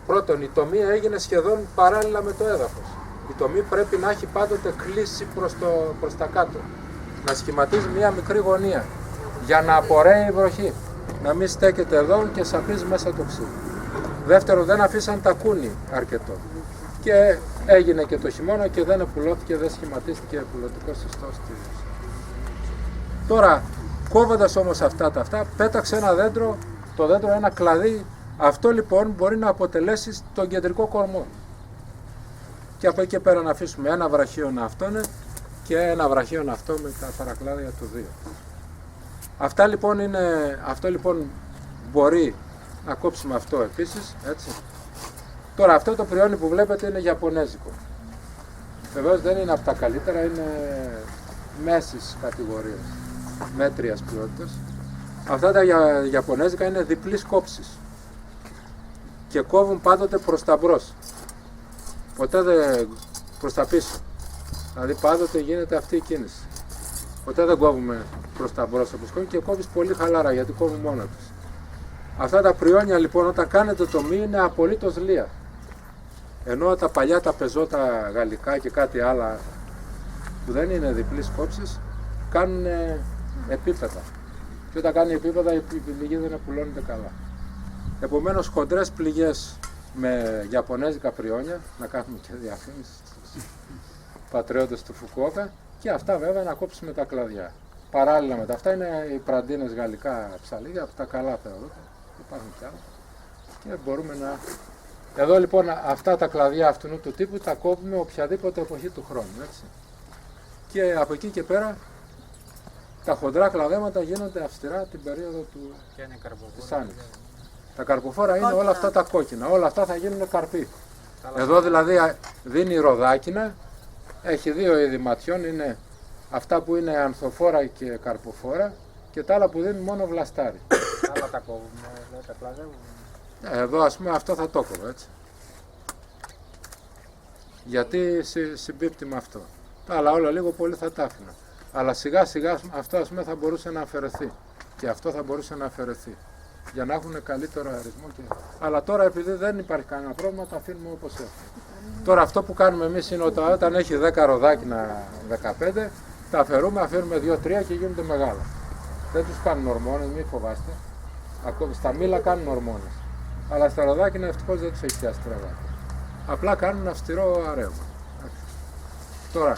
Πρώτον, η τομή έγινε σχεδόν παράλληλα με το έδαφος. Η τομή πρέπει να έχει πάντοτε κλείσει προς τα κάτω. Να σχηματίζει μια μικρή γωνία για να απορρέει η βροχή. Να μην στέκεται εδώ και σαπίζει μέσα το ξύλο. Δεύτερον, δεν αφήσαν τακούνι αρκετό. Και έγινε και το χειμώνα και δεν επουλώθηκε, δεν σχηματίστηκε επουλωτικός ιστός. Τώρα, κόβοντας όμως αυτά, πέταξε ένα δέντρο, το δέντρο ένα κλαδί. Αυτό λοιπόν μπορεί να αποτελέσει τον κεντρικό κορμό. Και από εκεί και πέρα να αφήσουμε ένα βραχείο να αυτόνε και ένα βραχείο αυτό με τα παρακλάδια του 2. Αυτό λοιπόν μπορεί να κόψουμε αυτό επίσης, έτσι. Τώρα αυτό το πριόνι που βλέπετε είναι ιαπωνέζικο. Βεβαίως δεν είναι από τα καλύτερα, είναι μέσης κατηγορίας, μέτριας ποιότητας. Αυτά τα ιαπωνέζικα είναι διπλής κόψης και κόβουν πάντοτε προς τα μπρος, ποτέ δεν προς τα πίσω. Δηλαδή πάντοτε γίνεται αυτή η κίνηση. Ποτέ δεν κόβουμε προς τα μπρος όπως κόβουν και κόβεις πολύ χαλαρά γιατί κόβουν μόνο τους. Αυτά τα πριόνια λοιπόν όταν κάνετε τομή είναι απολύτως λία. Ενώ τα παλιά τα πεζότα γαλλικά και κάτι άλλα που δεν είναι διπλής κόψης κάνουν επίπεδα. Και όταν κάνει επίπεδα η πληγή δεν πουλώνεται καλά. Επομένως χοντρές πληγές με ιαπωνέζικα πριόνια, να κάνουμε και διαφήμιση στους πατριώτες του Φουκουόκα, και αυτά βέβαια να κόψουμε τα κλαδιά. Παράλληλα με τα αυτά είναι οι πραντίνες γαλλικά ψαλίδια, από τα καλά θεωρώ, υπάρχουν κι άλλα. Και μπορούμε να... Εδώ λοιπόν αυτά τα κλαδιά αυτού του τύπου τα κόβουμε οποιαδήποτε εποχή του χρόνου, έτσι. Και από εκεί και πέρα τα χοντρά κλαδέματα γίνονται αυστηρά την περίοδο της άνοιξης. Τα καρποφόρα είναι όλα αυτά τα κόκκινα, όλα αυτά θα γίνουν καρποί. Εδώ δηλαδή δίνει ροδάκινα, έχει 2 είδη ματιών, είναι αυτά που είναι ανθοφόρα και καρποφόρα και τα άλλα που δίνουν μόνο βλαστάρι. Τα άλλα τα κόβουμε, τα κλαδεύουμε. Εδώ ας πούμε αυτό θα το κόβω, έτσι. Γιατί συμπίπτει με αυτό. Τα άλλα όλα λίγο πολύ θα τα άφηνα. Αλλά σιγά σιγά αυτό ας πούμε θα μπορούσε να αφαιρεθεί. Και αυτό θα μπορούσε να αφαιρεθεί. Για να έχουν καλύτερο αριθμό. Αλλά τώρα επειδή δεν υπάρχει κανένα πρόβλημα, τα αφήνουμε όπως έχουν. Τώρα αυτό που κάνουμε εμείς είναι ότι όταν έχει 10 ροδάκινα, 15, τα αφαιρούμε, αφήνουμε 2-3 και γίνονται μεγάλα. Δεν τους κάνουν ορμόνες, μην φοβάστε. Στα μήλα κάνουν ορμόνες. Αλλά στα ροδάκινα ευτυχώς δεν τους έχει πιάσει τραβάκι. Απλά κάνουν αυστηρό αρέωμα. Τώρα,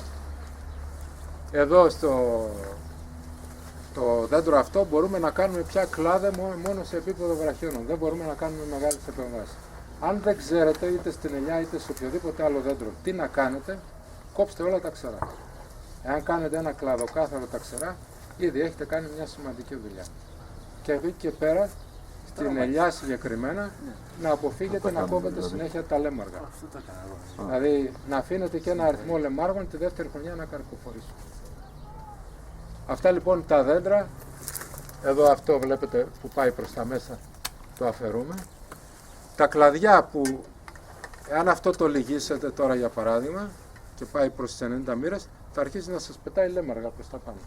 εδώ το δέντρο αυτό μπορούμε να κάνουμε πια κλάδε μόνο σε επίπεδο βραχιώνων. Δεν μπορούμε να κάνουμε μεγάλες επεμβάσεις. Αν δεν ξέρετε είτε στην ελιά είτε σε οποιοδήποτε άλλο δέντρο τι να κάνετε, κόψτε όλα τα ξερά. Εάν κάνετε ένα κλαδοκάθαρο τα ξερά, ήδη έχετε κάνει μια σημαντική δουλειά. Και από εκεί και πέρα, στην ελιά συγκεκριμένα, να αποφύγετε να κόβετε συνέχεια τα λέμαργα. Δηλαδή να αφήνετε και ένα αριθμό λεμάργων τη δεύτερη χρονιά να καρποφορήσουν. Αυτά λοιπόν τα δέντρα, εδώ αυτό βλέπετε που πάει προς τα μέσα, το αφαιρούμε. Τα κλαδιά που, αν αυτό το λυγίσετε τώρα για παράδειγμα και πάει προς τις 90 μοίρες, θα αρχίσει να σας πετάει λέμαργα προς τα πάνω.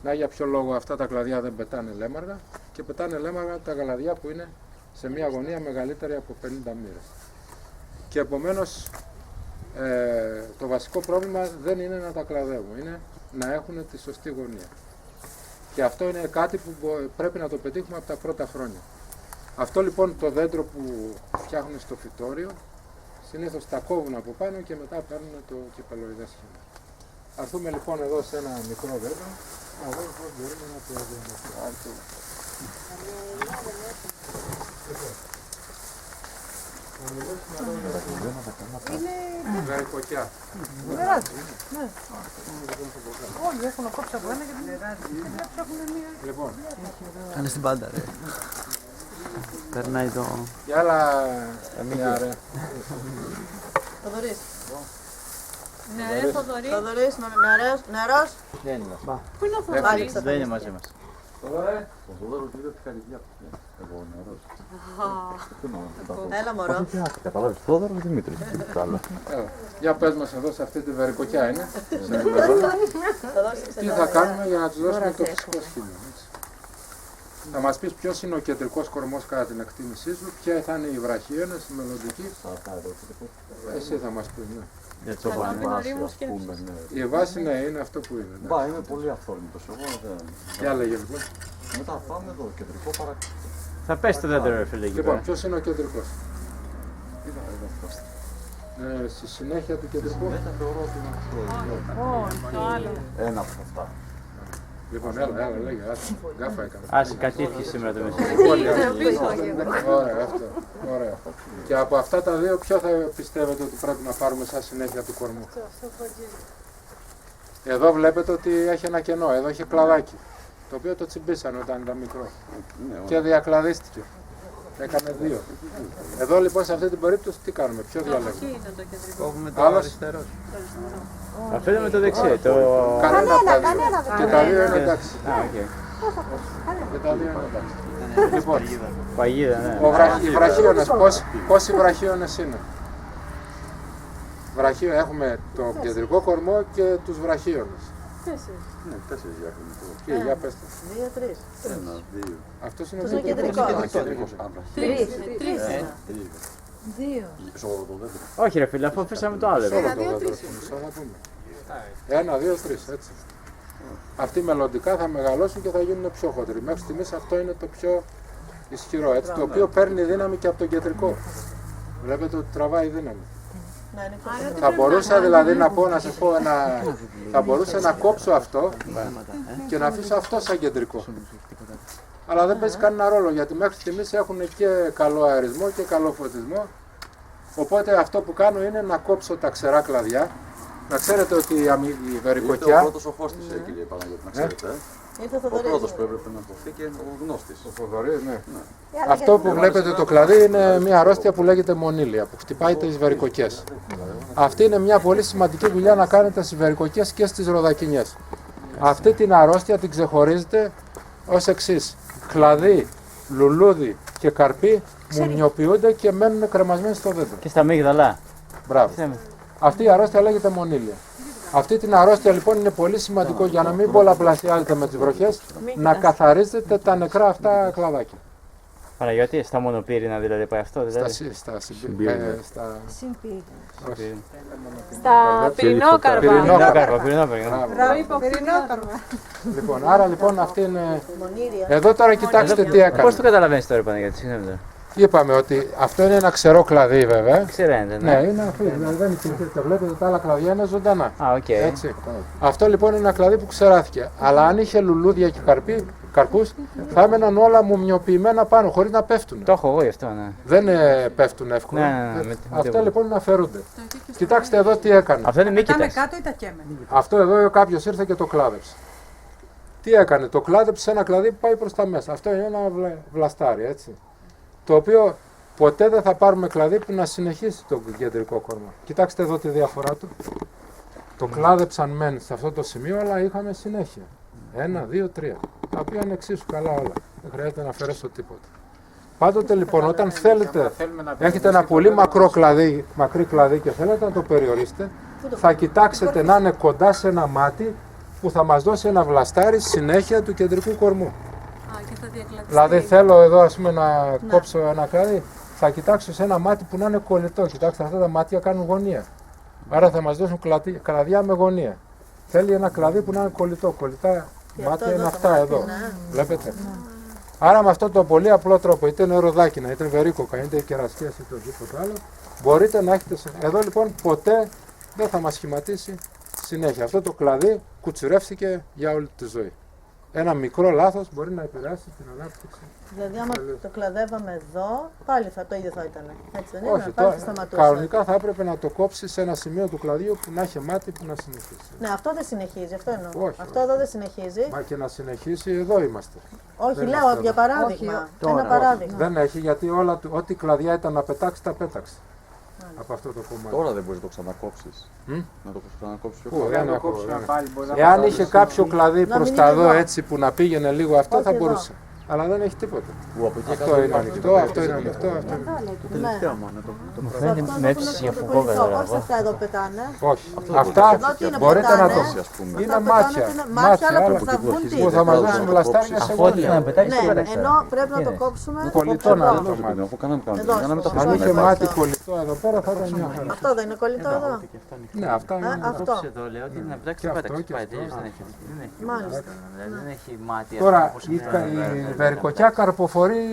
Να για ποιο λόγο αυτά τα κλαδιά δεν πετάνε λέμαργα και πετάνε λέμαργα τα κλαδιά που είναι σε μια γωνία μεγαλύτερη από 50 μοίρες. Και επομένως το βασικό πρόβλημα δεν είναι να τα κλαδεύουμε, είναι να έχουν τη σωστή γωνία. Και αυτό είναι κάτι που πρέπει να το πετύχουμε από τα πρώτα χρόνια. Αυτό λοιπόν το δέντρο που φτιάχνουν στο φυτόριο, συνήθως τα κόβουν από πάνω και μετά παίρνουν το κυπελοειδές σχήμα. Αρθούμε λοιπόν εδώ σε ένα μικρό δέντρο, να δούμε πώς μπορούμε να το διαμορφώσουμε. Είναι βερικοκιά. Όλοι έχουν κόψει από ένα και δεν Λοιπόν, Κάνε στην πάντα, ρε. Περνάει το... και άλλα μια ρε. Θοδωρής. Ναι, Θοδωρή. Θοδωρής, νερός. Δεν είμαστε. Πού είναι ο Θοδωρής? Δεν είναι μαζί μας. Ο Θόδωρος είδε τη χαριδιά του. Εγώ νερός. Έλα μωρό. Καταλάβεις, Θόδωρος Δημήτρης. Καλά. Για πες μας εδώ σε αυτή τη βερικοκιά είναι. Θα δώσεις Τι θα κάνουμε για να τους δώσουμε το φυσικό σχήμα. Θα μας πεις ποιος είναι ο κεντρικός κορμός κατά την εκτίμησή σου, ποια θα είναι οι βραχίονες, οι μελλοντικοί. Εσύ θα μας πεις, ναι. Για το Κατόπιν πάνε. ορίμου σκέψης. Η βάση ναι, είναι αυτό που είναι. Μπα, είναι πολύ αυθόρμητος. Εγώ δεν... Για λέγε λοιπόν. Μετά πάμε εδώ, κεντρικό παρακολουθεί. Θα πέσει το δέντρο, ρε φίλε, εκεί Λοιπόν, πέρα. ποιος είναι ο κεντρικός. Είδα αυτό. Στη συνέχεια του κεντρικού. Μετά θεωρώ ότι είναι αυτό. Όχι, το άλλο. Ένα από αυτά. Λοιπόν, έλα, λέγε, γκάφα έκανα. Άσε, κατήρχε σήμερα το μεσημέρι. Τι πίσω. Ωραία, αυτό. Ωραία. Και από αυτά τα δύο, ποιο θα πιστεύετε ότι πρέπει να πάρουμε σαν συνέχεια του κορμού. Εδώ βλέπετε ότι έχει ένα κενό, εδώ έχει κλαδάκι. Το οποίο το τσιμπήσανε όταν ήταν μικρό. Και διακλαδίστηκε. Έκανε δύο. Εδώ λοιπόν σε αυτή την περίπτωση τι κάνουμε, ποιο Εκεί διαλέγουμε. είναι το κεντρικό. Κόβουμε το Άλλος. αριστερό. Αφήνουμε το δεξί. Το... Κανένα από τα δύο. Και τα δύο είναι εντάξει. Α, οκ. Και τα δύο είναι εντάξει. Λοιπόν, Παγίδα, ναι. οι βραχίονες, πόσοι βραχίονες είναι. Έχουμε το κεντρικό κορμό και τους βραχίονες. Ναι, 4 διάκρινοι. Και για πες το. 2-3. Ένα, δύο. Αυτός είναι Το ο κεντρικός. κεντρικός. Τρεις. Δύο. Σε όλο το δέντρο. Όχι ρε φίλε, αφού αφήσαμε το άλλο. Σε όλο το δέντρο, μισό θα πούμε. 1, 2, 3, έτσι. Αυτοί μελλοντικά θα μεγαλώσουν και θα γίνουν πιο χοντροί. Μέχρι στιγμής αυτό είναι το πιο ισχυρό, έτσι, το οποίο παίρνει δύναμη και από τον κεντρικό. Βλέπετε ότι τραβάει δύναμη. Να είναι Θα μπορούσα δηλαδή να πω, να σας πω θα μπορούσα να κόψω αυτό και να αφήσω αυτό σαν κεντρικό. Αλλά δεν παίζει κανένα ρόλο γιατί μέχρι στιγμής έχουν και καλό αερισμό και καλό φωτισμό. Οπότε αυτό που κάνω είναι να κόψω τα ξερά κλαδιά. Να ξέρετε ότι η Ήρθε ο βερικοκιά. πρώτος ο Χώστης, κύριε Παναγιώτη, να ξέρετε. Ήρθε ο Ο Θοδωρής. πρώτος που έπρεπε να δοθεί και ο γνώστης. Ναι. Αυτό που βλέπετε το κλαδί είναι μια αρρώστια που λέγεται μονήλια, που χτυπάει τις βερικοκιές. Αυτή είναι μια πολύ σημαντική δουλειά να κάνετε στις βερικοκιές και στις ροδακινιές. Αυτή την αρρώστια την ξεχωρίζετε ως εξής. Κλαδί, λουλούδι και καρπί μουνιοποιούνται και μένουν κρεμασμένοι στο δέντρο. Και στα αμύγδαλα. Μπράβο. Αυτή η αρρώστια λέγεται μονήλια. Αυτή την αρρώστια λοιπόν είναι πολύ σημαντικό για να μην πολλαπλασιάζετε με τις βροχές, να καθαρίζετε τα νεκρά αυτά κλαδάκια. Παναγιώτη, στα μονοπύρινα δηλαδή πάει αυτό, δηλαδή. Στα πυρηνόκαρπα. Πυρηνόκαρπα. Λοιπόν, άρα λοιπόν αυτή είναι. Μονήρια. Εδώ τώρα κοιτάξτε τι Πώς έκανε. το καταλαβαίνεις τώρα Παναγιώτη, συγγνώμη τώρα. Είπαμε ότι αυτό είναι ένα ξερό κλαδί βέβαια. Ξέρετε, Ναι, ναι. είναι αφή, δηλαδή δεν υπηρετείται. Βλέπετε τα άλλα κλαδιά είναι ζωντανά. Α, οκ. Έτσι. Αυτό λοιπόν είναι ένα κλαδί που ξεράθηκε. Αλλά αν είχε λουλούδια και καρπούς, θα έμεναν όλα μουμιοποιημένα πάνω, χωρίς να πέφτουν. Το έχω εγώ γι' αυτό, ναι. Δεν πέφτουν εύκολα. Ναι, με Αυτά τίποτα. λοιπόν αφαιρούνται. Κοιτάξτε εδώ τι έκανε. Αυτό είναι Πετάμε μύκητας. κάτω ή τα καίμε. Αυτό εδώ κάποιος ήρθε και το κλάδεψε. Τι έκανε, το κλάδεψε σε ένα κλαδί που πάει προς τα μέσα. Αυτό είναι ένα βλαστάρι, έτσι. Το οποίο ποτέ δεν θα πάρουμε κλαδί που να συνεχίσει το κεντρικό κορμό. Κοιτάξτε εδώ τη διαφορά του. Το κλάδεψαν μεν σε αυτό το σημείο, αλλά είχαμε συνέχεια. 1, 2, 3. Τα οποία είναι εξίσου καλά όλα. Δεν χρειάζεται να αφαιρέσω τίποτα. Πάντοτε λοιπόν, όταν θέλετε, έχετε ένα πολύ μακρύ κλαδί και θέλετε να το περιορίσετε, θα κοιτάξετε να είναι κοντά σε ένα μάτι που θα μας δώσει ένα βλαστάρι συνέχεια του κεντρικού κορμού. Δηλαδή θέλω εδώ ας πούμε να κόψω ένα κλαδί, θα κοιτάξω σε ένα μάτι που να είναι κολλητό. Κοιτάξτε, αυτά τα μάτια κάνουν γωνία. Άρα θα μας δώσουν κλαδιά με γωνία. Θέλει ένα κλαδί που να είναι κολλητό. Κολλητά μάτια είναι αυτά εδώ. Βλέπετε. Άρα με αυτό το πολύ απλό τρόπο, είτε είναι ροδάκινα, είτε βερίκοκα, είτε κερασιές, είτε οτιδήποτε άλλο, μπορείτε να έχετε. Εδώ λοιπόν ποτέ δεν θα μας σχηματίσει συνέχεια. Αυτό το κλαδί κουτσουρεύτηκε για όλη τη ζωή. Ένα μικρό λάθος μπορεί να επηρεάσει την ανάπτυξη. Δηλαδή, άμα το κλαδεύαμε εδώ, πάλι το ίδιο θα ήταν. Έτσι δεν είναι, Όχι, πάλι θα σταματούσε. κανονικά θα έπρεπε να το κόψει σε ένα σημείο του κλαδιού που να έχει μάτι που να συνεχίσει. Ναι, αυτό δεν συνεχίζει, αυτό εννοώ. Όχι, Αυτό εδώ δεν συνεχίζει. Μα και να συνεχίσει, εδώ είμαστε. Όχι, δεν λέω αυτό. για παράδειγμα. Τώρα, Ένα παράδειγμα. Δεν έχει γιατί ό,τι κλαδιά ήταν να πετάξει, τα πέταξε. Από αυτό το κομμάτι. Τώρα δεν μπορείς να το ξανακόψεις. Να το ξανακόψεις πιο Πού, πολύ. δεν το έχω, κόψουμε δεν. πάλι, μπορεί να Εάν το είχε βάλεις κάποιο κλαδί Να προς μην τα είναι εδώ εδώ. έτσι που να πήγαινε λίγο αυτό Όχι θα εδώ. μπορούσε. Αλλά δεν έχει τίποτα. Που από εκεί Αυτό είναι ανοιχτό, αυτό είναι ανοιχτό, αυτό είναι. το τελευταίο μόνο. Μου φαίνεται με έτσι διαφυγό βέβαια. Όχι αυτά εδώ πετάνε. Όχι. Αυτά Εδώ τι είναι μπορείτε να πετάνε? το. Ας πούμε. Είναι Αυτά μάτια. πετάνε, είναι μάτια, αλλά άλλα θα βγουν τι. που θα μας δώσουν το βλαστάρια σε Αφού ό,τι να γόνια. πετάξει Ναι, πέταξε. ενώ πρέπει να το κόψουμε. Κολλητό να είναι το μάτι. Αφού κάναμε Εδώ, για να μην τα στο- Αν είχε αφήσουμε. μάτι κολλητό εδώ πέρα θα ήταν μια χαρά. Αυτό δεν είναι κολλητό εδώ. Ναι, αυτά είναι. Αυτό. Εδώ λέω ότι να πετάξει Και αυτό πέταξε. και Πάει αυτό. τελείως, δεν έχει. Δεν έχει Μάλιστα. δηλαδή, δεν έχει μάτι. Τώρα όπως η είναι. η βερικοκιά καρποφορεί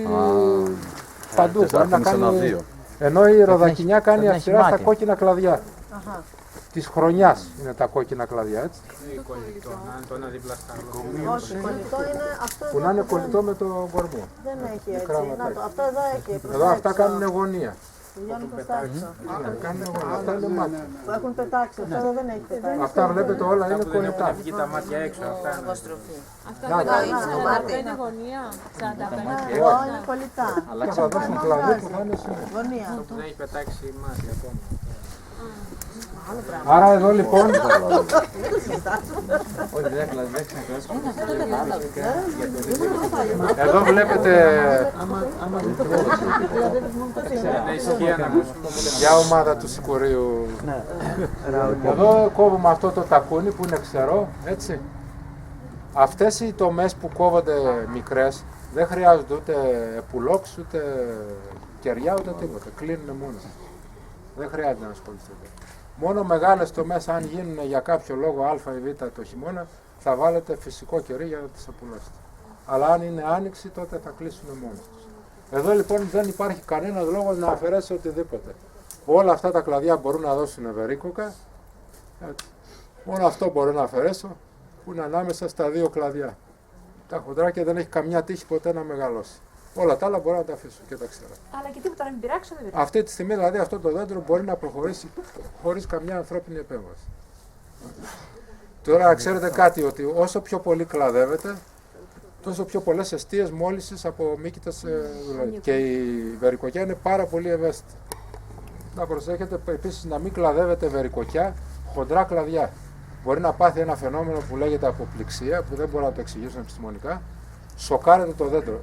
παντού. Μπορεί να Τετάρτον σε κάνει. ένα-δύο. Ενώ η ροδακινιά κάνει δεν έχει αυστηρά στα μάτι. κόκκινα κλαδιά. Αχα. Της χρονιάς είναι τα κόκκινα κλαδιά, έτσι. Είναι κολλητό, να είναι το ένα δίπλα στα άλλα. Όχι, κολλητό είναι αυτό Που εδώ να είναι που κολλητό με το κορμό. δεν έχει έτσι. γράμματα. Να το, αυτό εδώ έχει. προς Εδώ τα αυτά έξω. κάνουν γωνία. Βγαίνουν προς τα έξω. Ναι, κάνουν γωνία. Αυτά είναι μάτια. Που έχουν πετάξει. Αυτό εδώ δεν έχει πετάξει. Αυτά βλέπετε όλα είναι κολλητά. Βγει τα μάτια έξω, αυτά είναι. Αυτά Να, πετάνε να, σε να, 45 γωνία. 45. Εδώ είναι κολλητά. Και θα δώσουν κλαδί που θα είναι σήμερα. Γωνία. Που δεν έχει πετάξει μάτια ακόμα. Άρα εδώ λοιπόν, εδώ βλέπετε Δεν ισχύει να μου για ομάδα του Σικουρίου. Εδώ κόβουμε αυτό το τακούνι που είναι ξερό, έτσι. Αυτές οι τομές που κόβονται μικρές δεν χρειάζονται ούτε πουλόξ, ούτε κεριά, ούτε τίποτα. Κλείνουν μόνοι. Δεν χρειάζεται να ασχοληθείτε. Μόνο μεγάλες τομές, αν γίνουν για κάποιο λόγο α ή β το χειμώνα, θα βάλετε φυσικό κερί για να τις απολώσετε. Αλλά αν είναι άνοιξη, τότε θα κλείσουν μόνοι τους. Εδώ λοιπόν δεν υπάρχει κανένας λόγος να αφαιρέσει οτιδήποτε. Όλα αυτά τα κλαδιά μπορούν να δώσουν βερίκοκα. Έτσι. Μόνο αυτό μπορώ να αφαιρέσω, που είναι ανάμεσα στα δύο κλαδιά. Τα χοντράκια δεν έχει καμιά τύχη ποτέ να μεγαλώσει. Όλα τα άλλα μπορώ να τα αφήσω και τα ξέρω. Αλλά και τίποτα να μην πειράξω δεν πειράζει. Αυτή τη στιγμή δηλαδή αυτό το δέντρο μπορεί να προχωρήσει χωρίς καμιά ανθρώπινη επέμβαση. Τώρα ξέρετε κάτι, ότι όσο πιο πολύ κλαδεύετε, τόσο πιο πολλές αιστείες μόλυσης από μύκητες δουλεύει. Και η βερικοκιά είναι πάρα πολύ ευαίσθητη. Να προσέχετε επίσης να μην κλαδεύετε βερικοκιά χοντρά κλαδιά. Μπορεί να πάθει ένα φαινόμενο που λέγεται αποπληξία, που δεν μπορώ να το εξηγήσω επιστημονικά. Σοκάρετε το δέντρο.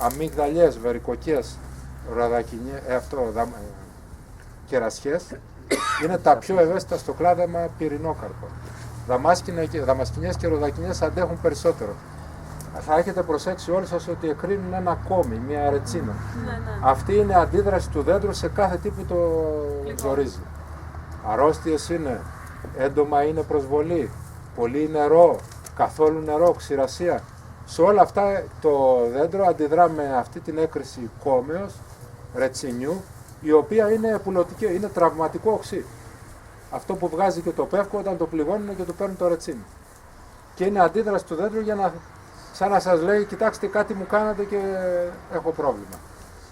Αμυγδαλιές, βερικοκιές, κερασιές είναι τα πιο ευαίσθητα στο κλάδεμα πυρηνόκαρπο. Δαμασκηνιές και ροδακινιές αντέχουν περισσότερο. Θα έχετε προσέξει όλοι σας ότι εκρίνουν ένα κόμι, μια αρετσίνα. Αυτή είναι αντίδραση του δέντρου σε κάθε τι που το ζορίζει. Αρρώστιες είναι, έντομα είναι προσβολή, πολύ νερό, καθόλου νερό, ξηρασία. Σε όλα αυτά το δέντρο αντιδρά με αυτή την έκρηση κόμεως, ρετσινιού, η οποία είναι πουλωτική, είναι τραυματικό οξύ. Αυτό που βγάζει και το πεύκο όταν το πληγώνουν και το παίρνουν το ρετσίνι. Και είναι αντίδραση του δέντρου για να, σαν να σας λέει, κοιτάξτε κάτι μου κάνατε και έχω πρόβλημα.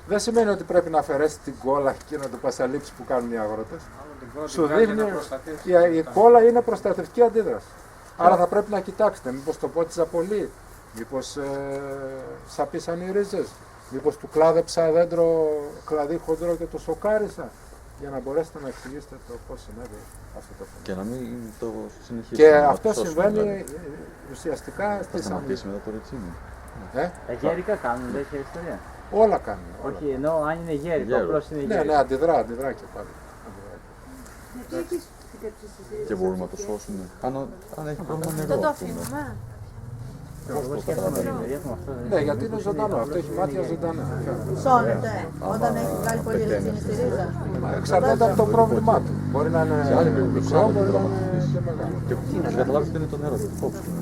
Δεν σημαίνει ότι πρέπει να αφαιρέσει την κόλλα και να το πασαλείψει που κάνουν οι αγρότες. Σου δείχνει, η κόλλα είναι προστατευτική αντίδραση. Άρα θα πρέπει να κοιτάξετε, μήπως το πότιζα πολύ, μήπως σαπίσαν οι ρίζες, μήπως του κλάδεψα δέντρο κλαδί χοντρό και το σοκάρισα, για να μπορέσετε να εξηγήσετε το πώς συνέβη αυτό το φαινόμενο. Και να μην το συνεχίσουμε. Και να αυτό το σώσουμε, συμβαίνει δηλαδή. ουσιαστικά Θα στις σταματήσει μετά το ρετσίνι. Τα γέρικα κάνουν τέτοια ιστορία. Όλα κάνουν. Όλα. Όχι, ενώ αν είναι γέρικο, Γέρο. απλώς είναι Ναι, γέρικο. ναι, αντιδρά και πάλι. Και μπορούμε να το σώσουμε. Αν έχει πρόβλημα νερό. Δεν το ας πούμε. αφήνουμε. Πώς το καταλαβαίνουμε. Ναι, γιατί είναι ζωντανό. Αυτό έχει μάτια ζωντανά. Σώνεται όταν έχει βγάλει πολύ ρετσίνη στη ρίζα. Εξαρτάται από το πρόβλημά του. Μπορεί να είναι άλλη μικρό, μικρό, μπορεί να μπορεί είναι και μεγάλο. Και να καταλάβεις ότι είναι το νερό. Και το κόψουμε.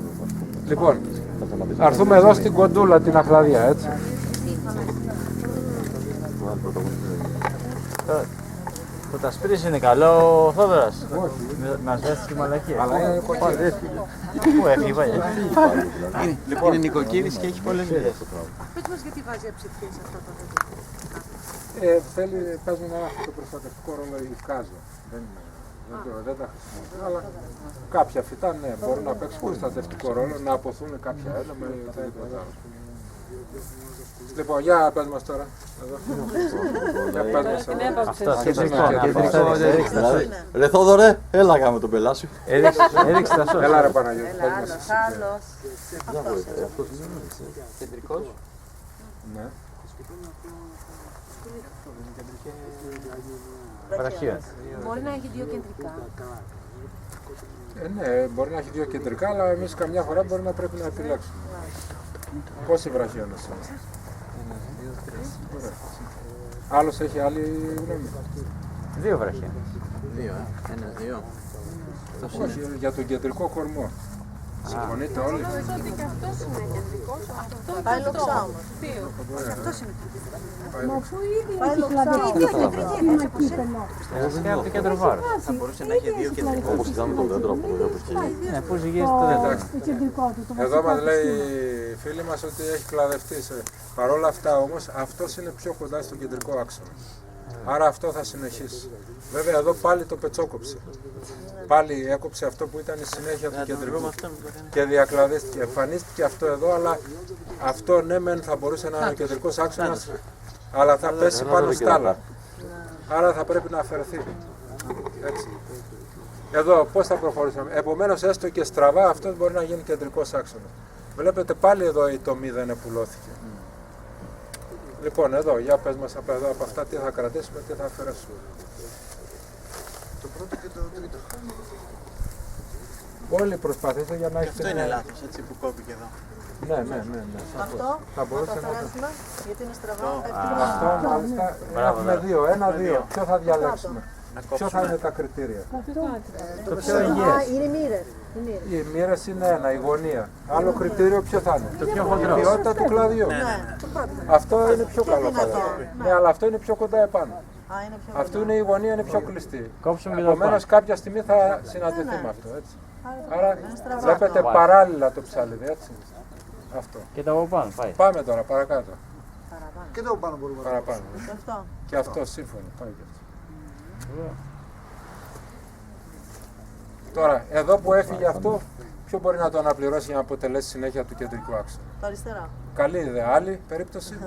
Λοιπόν, Θα σταματήσει. θα έρθουμε εδώ στην κοντούλα την αχλαδία, έτσι. Το τασπίρις είναι καλό ο Θόδωρας. Μας βάζει τη μαλακία. Αλλά είναι κοκκίνη. Πού έφυγε παλιά. Λοιπόν, είναι νοικοκύρης και έχει πολλές δουλειές. Πες μας γιατί βάζει αψυχίες αυτό το δέντρο. Θέλει, παίζουν ένα αυτό το προστατευτικό ρόλο η κάζο. Δεν τα χρησιμοποιούν, αλλά κάποια φυτά ναι, μπορούν να παίξουν προστατευτικό ρόλο, να αποθούν κάποια έλεμα ή οτιδήποτε άλλο. Λοιπόν, για πες μας τώρα. Εδώ. Για πες μας Την εδώ. έπαψες. Αυτό, Και εσύ κεντρικό, με κεντρικό, έριξε τα σως. Ρε Θόδωρε, έλα γάμε τον πελάσιο. Έριξε τα σως. Έλα ρε Παναγιώτη, πες μας εσύ. Άλλος. Αυτός είναι. Κεντρικός. Ναι. Βραχία. Μπορεί να έχει δύο κεντρικά. Ναι, μπορεί να έχει δύο κεντρικά, αλλά εμείς καμιά φορά μπορεί να πρέπει να επιλέξουμε. Πόσοι βραχίονες είναι? Ωραία. Άλλος έχει άλλη γνώμη? Δύο βραχία. Δύο. Όχι, για τον κεντρικό κορμό. Συμφωνείτε όλοι? Νομίζω ότι και αυτός είναι κεντρικός. Πάει λοξά όμως. Αυτός είναι. Μα αφού ήδη έχει κλαδί. Και από το κέντρο βάρος. Θα μπορούσε να έχει δύο κεντρικό. Όπως κοιτάμε το δέντρο από εδώ από εκεί. Ναι, που ζυγίζει το δέντρο. Το κεντρικό του. Εδώ μας λέει η φίλη μας ότι έχει κλαδευτεί. Παρ' όλα αυτά όμως, αυτός είναι πιο κοντά στο κεντρικό άξονα. Άρα αυτό θα συνεχίσει. Βέβαια εδώ πάλι το πετσόκοψε. Πάλι έκοψε αυτό που ήταν η συνέχεια του κεντρικού και διακλαδίστηκε. Εμφανίστηκε αυτό εδώ, αλλά αυτό ναι μεν θα μπορούσε να είναι ο κεντρικός άξονας, αλλά θα πέσει πάνω στα άλλα. Άρα θα πρέπει να αφαιρεθεί. Έτσι. Εδώ πώς θα προχωρήσουμε? Επομένως έστω και στραβά αυτός μπορεί να γίνει κεντρικός άξονας. Βλέπετε πάλι εδώ η τομή δεν επουλώθηκε. Λοιπόν εδώ, για πες μας από εδώ, από αυτά τι θα κρατήσουμε, τι θα αφαιρέσουμε. Το πρώτο και το τρίτο. Όλοι προσπαθήστε για να έχετε... Αυτό είναι λάθος, έτσι που κόπηκε εδώ. Ναι. σαφώς. Αυτό Θα μπορούσε το να το... αφαιρέσουμε, γιατί είναι στραβά. Αυτό μάλιστα έχουμε δύο, ένα-δύο. Ποιο θα διαλέξουμε? Ποιο θα είναι τα κριτήρια? Το πιο υγιές. Είναι μοίρες. Οι μοίρες είναι ένα, η γωνία. Άλλο κριτήριο ποιο θα είναι? Το πιο Η χοντρό. ποιότητα του κλαδιού. Ναι, το πρώτο. Αυτό είναι πιο καλό δυνατό. κλαδί. Ναι, αλλά αυτό είναι πιο κοντά επάνω. Α, είναι πιο Αυτό είναι η γωνία, είναι πιο κλειστή. Κόψουμε και το Επομένως πάνω. κάποια στιγμή θα συναντηθεί με αυτό, έτσι. Άρα Είναι στραβά βλέπετε αυτό. παράλληλα το ψαλίδι, έτσι. Αυτό. Και το από πάνω, πάει. Πάμε τώρα παρακάτω. Παραπάνω. Και εδώ πάνω μπορούμε να Παραπάνω. Και αυτό. Και αυτό σύμφωνο. Πάει και αυτό. Τώρα, εδώ που έφυγε αυτό, ποιο μπορεί να το αναπληρώσει για να αποτελέσει συνέχεια του κεντρικού άξονα? Το αριστερά. Καλή ιδέα. Άλλη περίπτωση.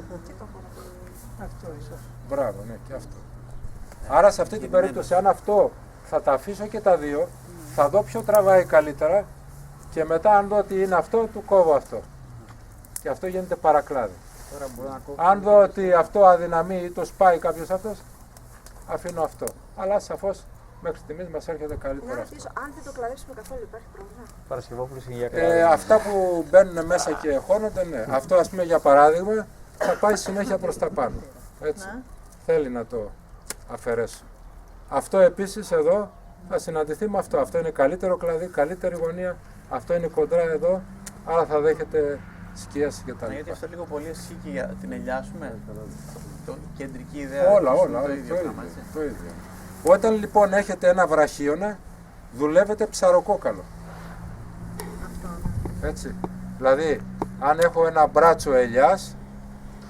Αυτό ίσως. Μπράβο, ναι, και αυτό. Άρα σε αυτή την περίπτωση, αν αυτό θα τα αφήσω και τα δύο, θα δω ποιο τραβάει καλύτερα και μετά αν δω ότι είναι αυτό, του κόβω αυτό. Και αυτό γίνεται παρακλάδι. Τώρα μπορώ να κόβω. Αν δω ότι αυτό αδυναμεί ή το σπάει κάποιος αυτός, αφήνω αυτό. Αλλά σαφώς μέχρι στιγμής μας έρχεται Να καλύτερο αυτό. ρωτήσω, αν δεν το κλαδέψουμε καθόλου υπάρχει πρόβλημα? Παρασκευόπουλος είναι για κλάδι. Αυτά που μπαίνουν μέσα και χώνονται, ναι. Αυτό ας πούμε για παράδειγμα θα πάει συνέχεια προς τα πάνω. Έτσι. Ναι. Θέλει να το αφαιρέσω. Αυτό επίσης εδώ θα συναντηθεί με αυτό. Αυτό είναι καλύτερο κλαδί, καλύτερη γωνία. Αυτό είναι κοντρά εδώ, άρα θα δέχεται σκίαση και τα Γιατί λοιπά. αυτό λίγο πολύ ισχύει και για την ελιάσουμε. Το κεντρική ιδέα. Όλα, είναι όλα, το το ίδιο ίδιο, πράγμα, έτσι. το ίδιο. Όταν λοιπόν έχετε ένα βραχίωνα, δουλεύετε ψαροκόκαλο. Έτσι. Δηλαδή, αν έχω ένα μπράτσο ελιάς,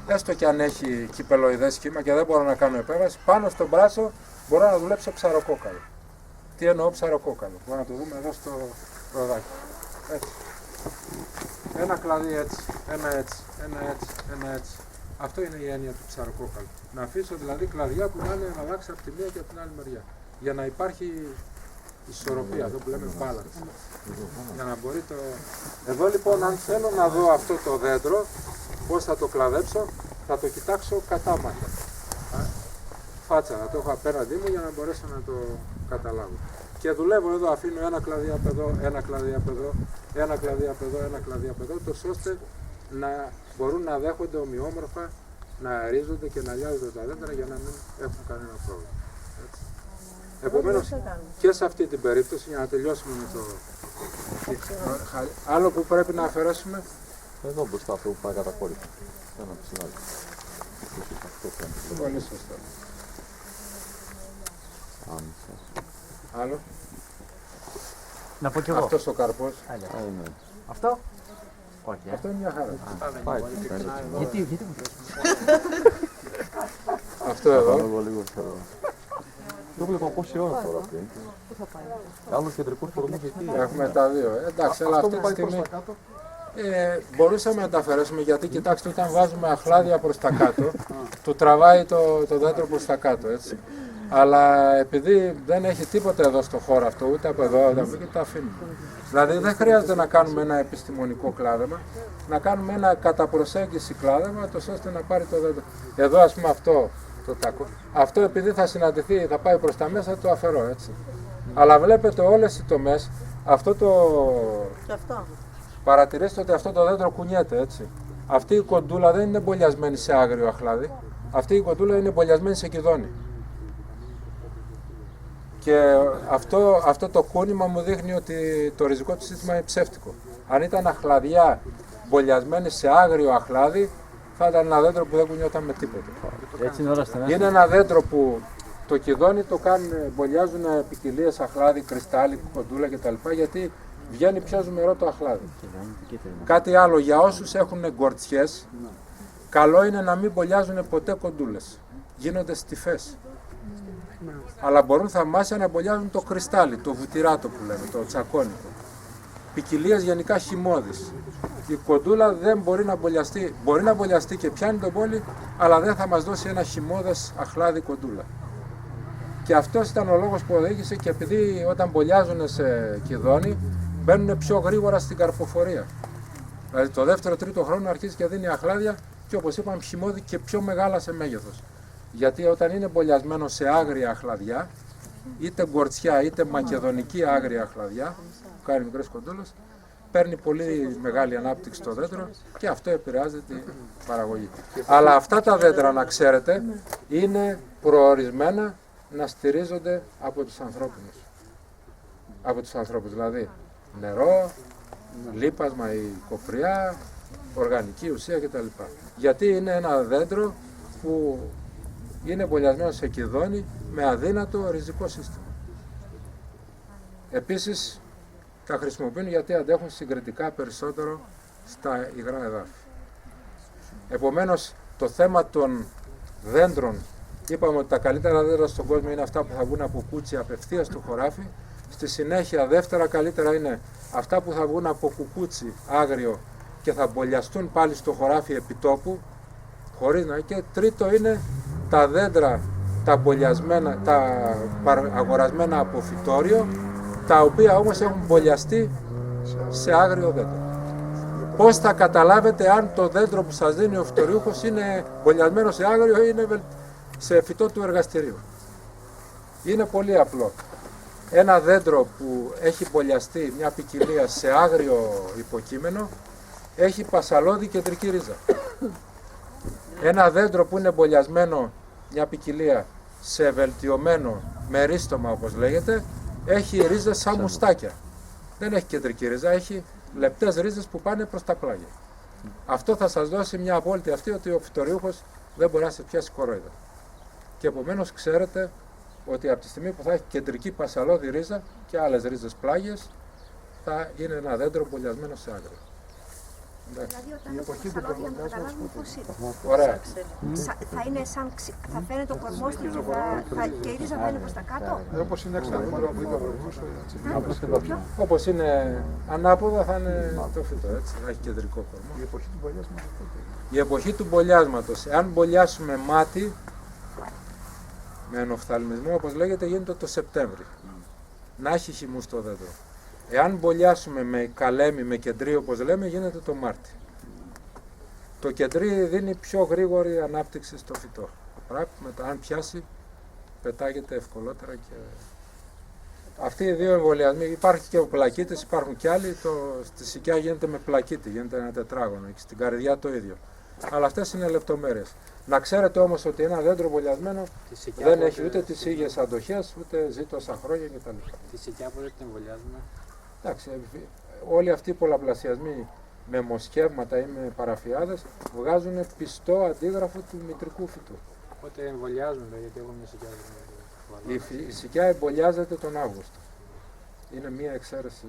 έστω και αν έχει κυπελοειδές σχήμα και δεν μπορώ να κάνω επέμβαση, πάνω στο μπράτσο μπορώ να δουλέψω ψαροκόκαλο. Τι εννοώ ψαροκόκαλο? Μπορούμε να το δούμε εδώ στο ροδάκι. Έτσι. Ένα κλαδί έτσι, ένα έτσι, ένα έτσι, ένα έτσι. Αυτό είναι η έννοια του ψαροκόκαλου. Να αφήσω δηλαδή κλαδιά που να είναι αλλάξει από τη μία και από την άλλη μεριά. Για να υπάρχει ισορροπία, αυτό που λέμε balance. Για να μπορεί το... Εδώ λοιπόν αν θέλω να δω αυτό το δέντρο, πώς θα το κλαδέψω, θα το κοιτάξω κατάμαχα. Φάτσα, να το έχω απέναντί μου για να μπορέσω να το καταλάβω. Και δουλεύω εδώ, αφήνω ένα κλαδί από εδώ, ένα κλαδί από εδώ, ένα κλαδί από εδώ, ένα κλαδί από εδώ, τόσο ώστε να μπορούν να δέχονται ομοιόμορφα, να αερίζονται και να λιάζονται τα δέντρα για να μην έχουν κανένα πρόβλημα. Έτσι. Επομένως, και σε αυτή την περίπτωση, για να τελειώσουμε με το... Άλλο που πρέπει να αφαιρέσουμε, Εδώ μπροστά αυτό που πάει κατακόρυφα. Ένα ψηλάκι. πολύ σωστό. Άλλο, Να πω κι εγώ. αυτός ο καρπός, Είναι. Αυτό. Όχι. αυτό είναι μια χαρά. Πάει. Γιατί μου το Αυτό εδώ, Εγώ λίγο θέλω. Δεν βλέπω πόση ώρα τώρα πριν. Άλλος κεντρικός κορμός εκεί. έχουμε τα δύο. Εντάξει, αλλά Αυτό αυτή που τη πάει προς στιγμή τα κάτω. μπορούσαμε να τα αφαιρέσουμε γιατί κοιτάξτε όταν βάζουμε αχλάδια προς τα κάτω του τραβάει το δέντρο προς τα κάτω έτσι. Αλλά επειδή δεν έχει τίποτα εδώ στο χώρο αυτό, ούτε από εδώ, ούτε από εκεί, το αφήνουμε. Δηλαδή δεν χρειάζεται να κάνουμε ένα επιστημονικό κλάδεμα, να κάνουμε ένα κατά προσέγγιση κλάδεμα, τόσο ώστε να πάρει το δέντρο. Εδώ ας πούμε αυτό το τάκο, αυτό επειδή θα συναντηθεί, θα πάει προς τα μέσα, το αφαιρώ έτσι. Αλλά βλέπετε όλες οι τομές, αυτό το... Και αυτό. Παρατηρήστε ότι αυτό το δέντρο κουνιέται έτσι. Αυτή η κοντούλα δεν είναι εμπολιασμένη σε άγριο αχλάδι, αυτή η κοντούλα είναι εμπολιασμένη σε κηδόνι. Και αυτό το κούνημα μου δείχνει ότι το ριζικό του σύστημα είναι ψεύτικο. Αν ήταν αχλαδιά μπολιασμένη σε άγριο αχλάδι, θα ήταν ένα δέντρο που δεν κουνιόταν με τίποτα. Έτσι είναι όλα στα μέσα. Είναι ένα δέντρο που το κηδόνι το κάνουν, μπολιάζουν ποικιλίες αχλάδι, κρυστάλλι, κοντούλα κτλ. Γιατί βγαίνει πιο ζουμερό το αχλάδι. Κάτι άλλο, για όσους έχουν γκορτσιές, καλό είναι να μην μπολιάζουν ποτέ κοντούλες. Γίνονται στιφές. Αλλά μπορούν θαυμάσια να μπολιάζουν το κρυστάλλι, το βουτυράτο που λέμε, το τσακώνικο. Ποικιλίες γενικά χυμώδεις. Η κοντούλα δεν μπορεί να μπολιαστεί, μπορεί να μπολιαστεί και πιάνει τον πόλη, αλλά δεν θα μας δώσει ένα χυμώδες αχλάδι κοντούλα. Και αυτός ήταν ο λόγος που οδήγησε, και επειδή όταν μπολιάζουν σε κηδόνι, μπαίνουν πιο γρήγορα στην καρποφορία. Δηλαδή το δεύτερο-τρίτο χρόνο αρχίζει και δίνει αχλάδια και όπως είπαμε χυμώδη και πιο μεγάλα σε μέγεθος. Γιατί όταν είναι μπολιασμένο σε άγρια αχλαδιά, είτε γκορτσιά είτε μακεδονική άγρια αχλαδιά, που κάνει μικρές κοντούλες, παίρνει πολύ μεγάλη ανάπτυξη το δέντρο και αυτό επηρεάζει την παραγωγή. Αλλά αυτά τα δέντρα, να ξέρετε, είναι προορισμένα να στηρίζονται από τους ανθρώπινους. Από τους ανθρώπους, δηλαδή νερό, λίπασμα ή κοπριά, οργανική ουσία κτλ. Γιατί είναι ένα δέντρο που είναι μπολιασμένο σε κηδόνι με αδύνατο ριζικό σύστημα. Επίσης τα χρησιμοποιούν γιατί αντέχουν συγκριτικά περισσότερο στα υγρά εδάφη. Επομένως το θέμα των δέντρων, είπαμε ότι τα καλύτερα δέντρα στον κόσμο είναι αυτά που θα βγουν από κουκούτσι απευθείας στο χωράφι. Στη συνέχεια δεύτερα καλύτερα είναι αυτά που θα βγουν από κουκούτσι άγριο και θα μπολιαστούν πάλι στο χωράφι επιτόπου, χωρίς να... Και τρίτο είναι τα δέντρα, τα μπολιασμένα, τα αγορασμένα από φυτόριο, τα οποία όμως έχουν μπολιαστεί σε άγριο δέντρο. Πώς θα καταλάβετε αν το δέντρο που σας δίνει ο φυτοριούχος είναι μπολιασμένο σε άγριο ή είναι σε φυτό του εργαστηρίου? Είναι πολύ απλό. Ένα δέντρο που έχει μπολιαστεί μια ποικιλία σε άγριο υποκείμενο έχει πασαλώδη κεντρική ρίζα. Ένα δέντρο που είναι μπολιασμένο μια ποικιλία σε βελτιωμένο μερίστομα, όπως λέγεται, έχει ρίζες σαν μουστάκια. Δεν έχει κεντρική ρίζα, έχει λεπτές ρίζες που πάνε προς τα πλάγια. Αυτό θα σας δώσει μια απόλυτη αυτή ότι ο φυτοριούχος δεν μπορεί να σε πιάσει κορόιδα. Και επομένως ξέρετε ότι από τη στιγμή που θα έχει κεντρική πασαλώδη ρίζα και άλλες ρίζες πλάγιες, θα είναι ένα δέντρο μπολιασμένο σε άγριο. Δηλαδή όταν το πασαλώδη, για να το καταλάβουμε πώς είναι. Ωραία. Θα είναι σαν θα φαίνεται ο κορμός του και η ρίζα θα είναι προς τα κάτω. Όπως είναι εξαρτημένο που είπε προηγούμενος. Όπως είναι ανάποδα θα είναι το φυτό, έτσι, θα έχει κεντρικό κορμό. Η εποχή του μπολιάσματος. Η εποχή του μπολιάσματος, εάν μπολιάσουμε μάτι, με ενοφθαλμισμό όπως λέγεται, γίνεται το Σεπτέμβρη. Να έχει χυμούς το δέντρο. Εάν μπολιάσουμε με καλέμι, με κεντρί όπως λέμε, γίνεται το Μάρτι. Το κεντρί δίνει πιο γρήγορη ανάπτυξη στο φυτό. Μετά αν πιάσει πετάγεται ευκολότερα και... Αυτοί οι δύο εμβολιασμοί, υπάρχει και ο πλακίτης, υπάρχουν και άλλοι, στη σικιά γίνεται με πλακίτη, γίνεται ένα τετράγωνο και στην καρδιά το ίδιο. Αλλά αυτές είναι λεπτομέρειες. Να ξέρετε όμως ότι ένα δέντρο εμβολιασμένο δεν έχει ούτε τις ίδιες αντοχές, ούτε ζει τόσα χρόνια κτλ. Τη σικιά μπορείτε να εμβολιάζουμε. Εντάξει, όλοι αυτοί οι πολλαπλασιασμοί με μοσχεύματα ή με παραφιάδες βγάζουν πιστό αντίγραφο του μητρικού φυτού. Οπότε εμβολιάζουμε, γιατί έχω μια σικιά. Η σικιά εμβολιάζεται τον Αύγουστο. Είναι μία εξαίρεση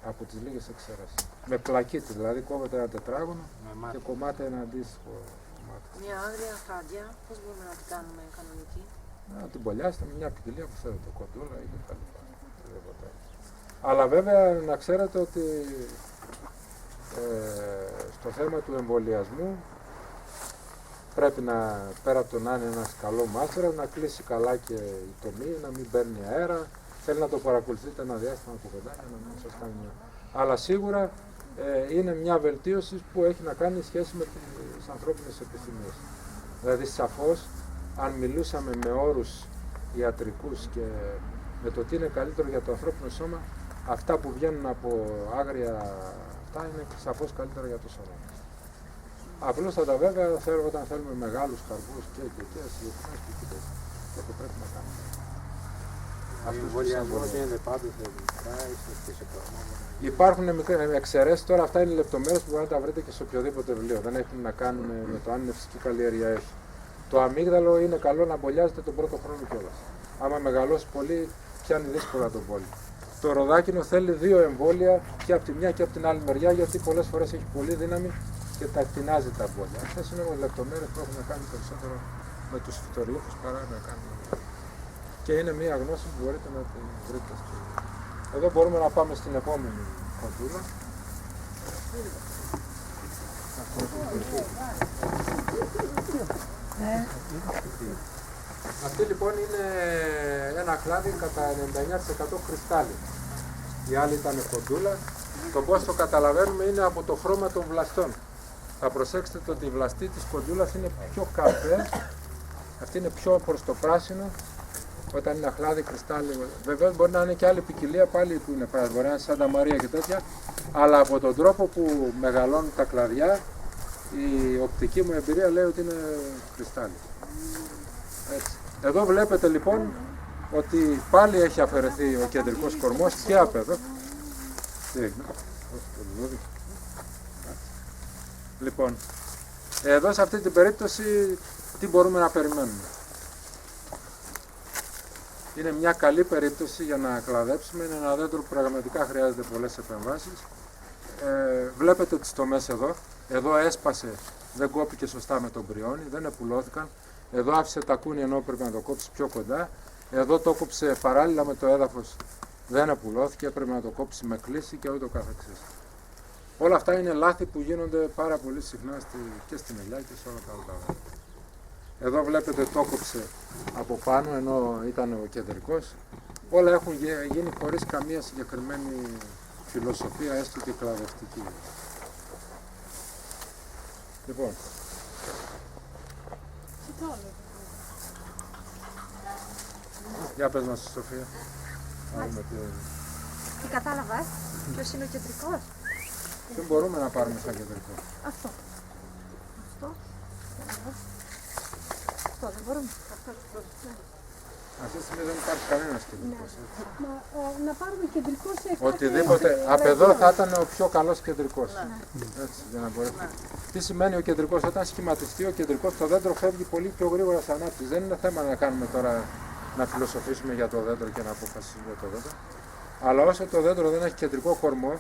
από τις λίγες εξαίρεσεις. Με πλακίτη, δηλαδή κόβεται ένα τετράγωνο και κομμάται ένα αντίστοιχο κομμάτι. Μια άγρια χάντια, πώς μπορούμε να την κάνουμε κανονική? Να την μπολιάσετε με μια ποικιλία που θέλετε, κοντούλα ή κτλ. Αλλά βέβαια να ξέρετε ότι στο θέμα του εμβολιασμού πρέπει να, πέρα από το να είναι ένας καλό μάστορας, να κλείσει καλά και η τομή, να μην παίρνει αέρα. Θέλει να το παρακολουθείτε ένα διάστημα από κοντά για να μην σας κάνει μια. Αλλά σίγουρα είναι μια βελτίωση που έχει να κάνει σχέση με τις ανθρώπινες επιθυμίες. Δηλαδή σαφώς, αν μιλούσαμε με όρους ιατρικούς και με το τι είναι καλύτερο για το ανθρώπινο σώμα, αυτά που βγαίνουν από άγρια αυτά είναι σαφώς καλύτερα για το σώμα. Απλούστατα βέβαια όταν θέλουμε μεγάλους καρπούς και συγκεκριμένες ποικιλίες, αυτό πρέπει να κάνουμε. Ο εμβολιασμός είναι πάντοτε ελληνικά, ίσως και σε Υπάρχουν εξαιρέσεις, τώρα αυτά είναι λεπτομέρειες που μπορείτε να τα βρείτε και σε οποιοδήποτε βιβλίο. Δεν έχουν να κάνουν με το αν είναι φυσική καλλιέργεια έχει. Το αμύγδαλο είναι καλό να μπολιάζεται τον πρώτο χρόνο κιόλας. Άμα μεγαλώσει πολύ, πιάνει δύσκολα τον πόλη. Το ροδάκινο θέλει 2 εμβόλια και από τη μια και από την άλλη μεριά, γιατί πολλές φορές έχει πολύ δύναμη και τα κτηνάζει τα εμβόλια. Αυτές είναι όμως λεπτομέρειες που έχουν να κάνουν περισσότερο με τους φυτοριούχους παρά να κάνουν. Και είναι μια γνώση που μπορείτε να την βρείτε. Εδώ μπορούμε να πάμε στην επόμενη κοντούλα. Αυτή λοιπόν είναι ένα κλάδι κατά 99% κρυστάλλι. Η άλλη ήταν κοντούλα. Το πώς το καταλαβαίνουμε είναι από το χρώμα των βλαστών. Θα προσέξετε ότι η βλαστή της κοντούλας είναι πιο καφέ, αυτή είναι πιο προς το πράσινο. Όταν είναι αχλάδι, κρυστάλλι, βεβαίως μπορεί να είναι και άλλη ποικιλία πάλι που είναι πράσινη, μπορεί να είναι σαν τα Μαρία και τέτοια, αλλά από τον τρόπο που μεγαλώνουν τα κλαδιά, η οπτική μου εμπειρία λέει ότι είναι κρυστάλλι. Έτσι. Εδώ βλέπετε λοιπόν ότι πάλι έχει αφαιρεθεί ο κεντρικός κορμός και απ' εδώ. Λοιπόν, εδώ σε αυτή την περίπτωση τι μπορούμε να περιμένουμε. Είναι μια καλή περίπτωση για να κλαδέψουμε, είναι ένα δέντρο που πραγματικά χρειάζεται πολλές επεμβάσεις. Βλέπετε τις τομές εδώ, εδώ έσπασε, δεν κόπηκε σωστά με τον πριόνι, δεν επουλώθηκαν. Εδώ άφησε τα κούνη ενώ πρέπει να το κόψει πιο κοντά. Εδώ το κόψε παράλληλα με το έδαφος, δεν επουλώθηκε, πρέπει να το κόψει με κλίση και ούτω καθεξής. Όλα αυτά είναι λάθη που γίνονται πάρα πολύ συχνά και στην ελιά και σε όλα τα άλλα. Εδώ βλέπετε το κόψε από πάνω ενώ ήταν ο κεντρικός. Όλα έχουν γίνει χωρίς καμία συγκεκριμένη φιλοσοφία, έστω και κλαδευτική. Λοιπόν. Για πες μας, Σοφία. Τι κατάλαβα, ποιος είναι ο κεντρικός. Ποιον μπορούμε να πάρουμε σαν κεντρικό. Αυτό. Αυτό δεν μπορούμε. Αυτή τη στιγμή δεν υπάρχει κανένας κεντρικός. Να πάρουμε κεντρικό σε Οτιδήποτε. Από εδώ θα ήταν ο πιο καλός κεντρικός. Έτσι, για να μπορέσουμε. Τι σημαίνει ο κεντρικός? Όταν σχηματιστεί ο κεντρικός, το δέντρο φεύγει πολύ πιο γρήγορα σε ανάπτυξη. Δεν είναι θέμα να κάνουμε τώρα να φιλοσοφήσουμε για το δέντρο και να αποφασίσουμε για το δέντρο. Αλλά όσο το δέντρο δεν έχει κεντρικό κορμό,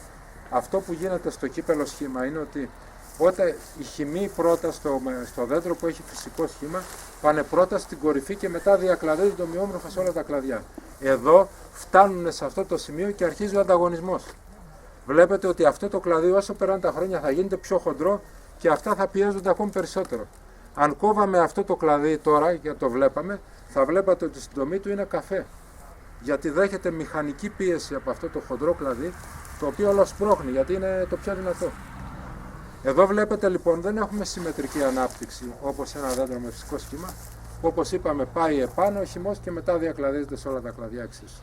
αυτό που γίνεται στο κύπελο σχήμα είναι ότι όταν η χυμή πρώτα στο δέντρο που έχει φυσικό σχήμα πάνε πρώτα στην κορυφή και μετά διακλαδίζονται ομοιόμορφα σε όλα τα κλαδιά. Εδώ φτάνουν σε αυτό το σημείο και αρχίζει ο ανταγωνισμός. Βλέπετε ότι αυτό το κλαδί όσο περνάνε τα χρόνια θα γίνεται πιο χοντρό και αυτά θα πιέζονται ακόμη περισσότερο. Αν κόβαμε αυτό το κλαδί τώρα και το βλέπαμε, θα βλέπατε ότι στην τομή του είναι καφέ. Γιατί δέχεται μηχανική πίεση από αυτό το χοντρό κλαδί, το οποίο όλο σπρώχνει, γιατί είναι το πιο δυνατό. Εδώ βλέπετε λοιπόν δεν έχουμε συμμετρική ανάπτυξη όπως ένα δέντρο με φυσικό σχήμα. Όπως είπαμε πάει επάνω ο χυμός και μετά διακλαδίζεται σε όλα τα κλαδιά εξίσου.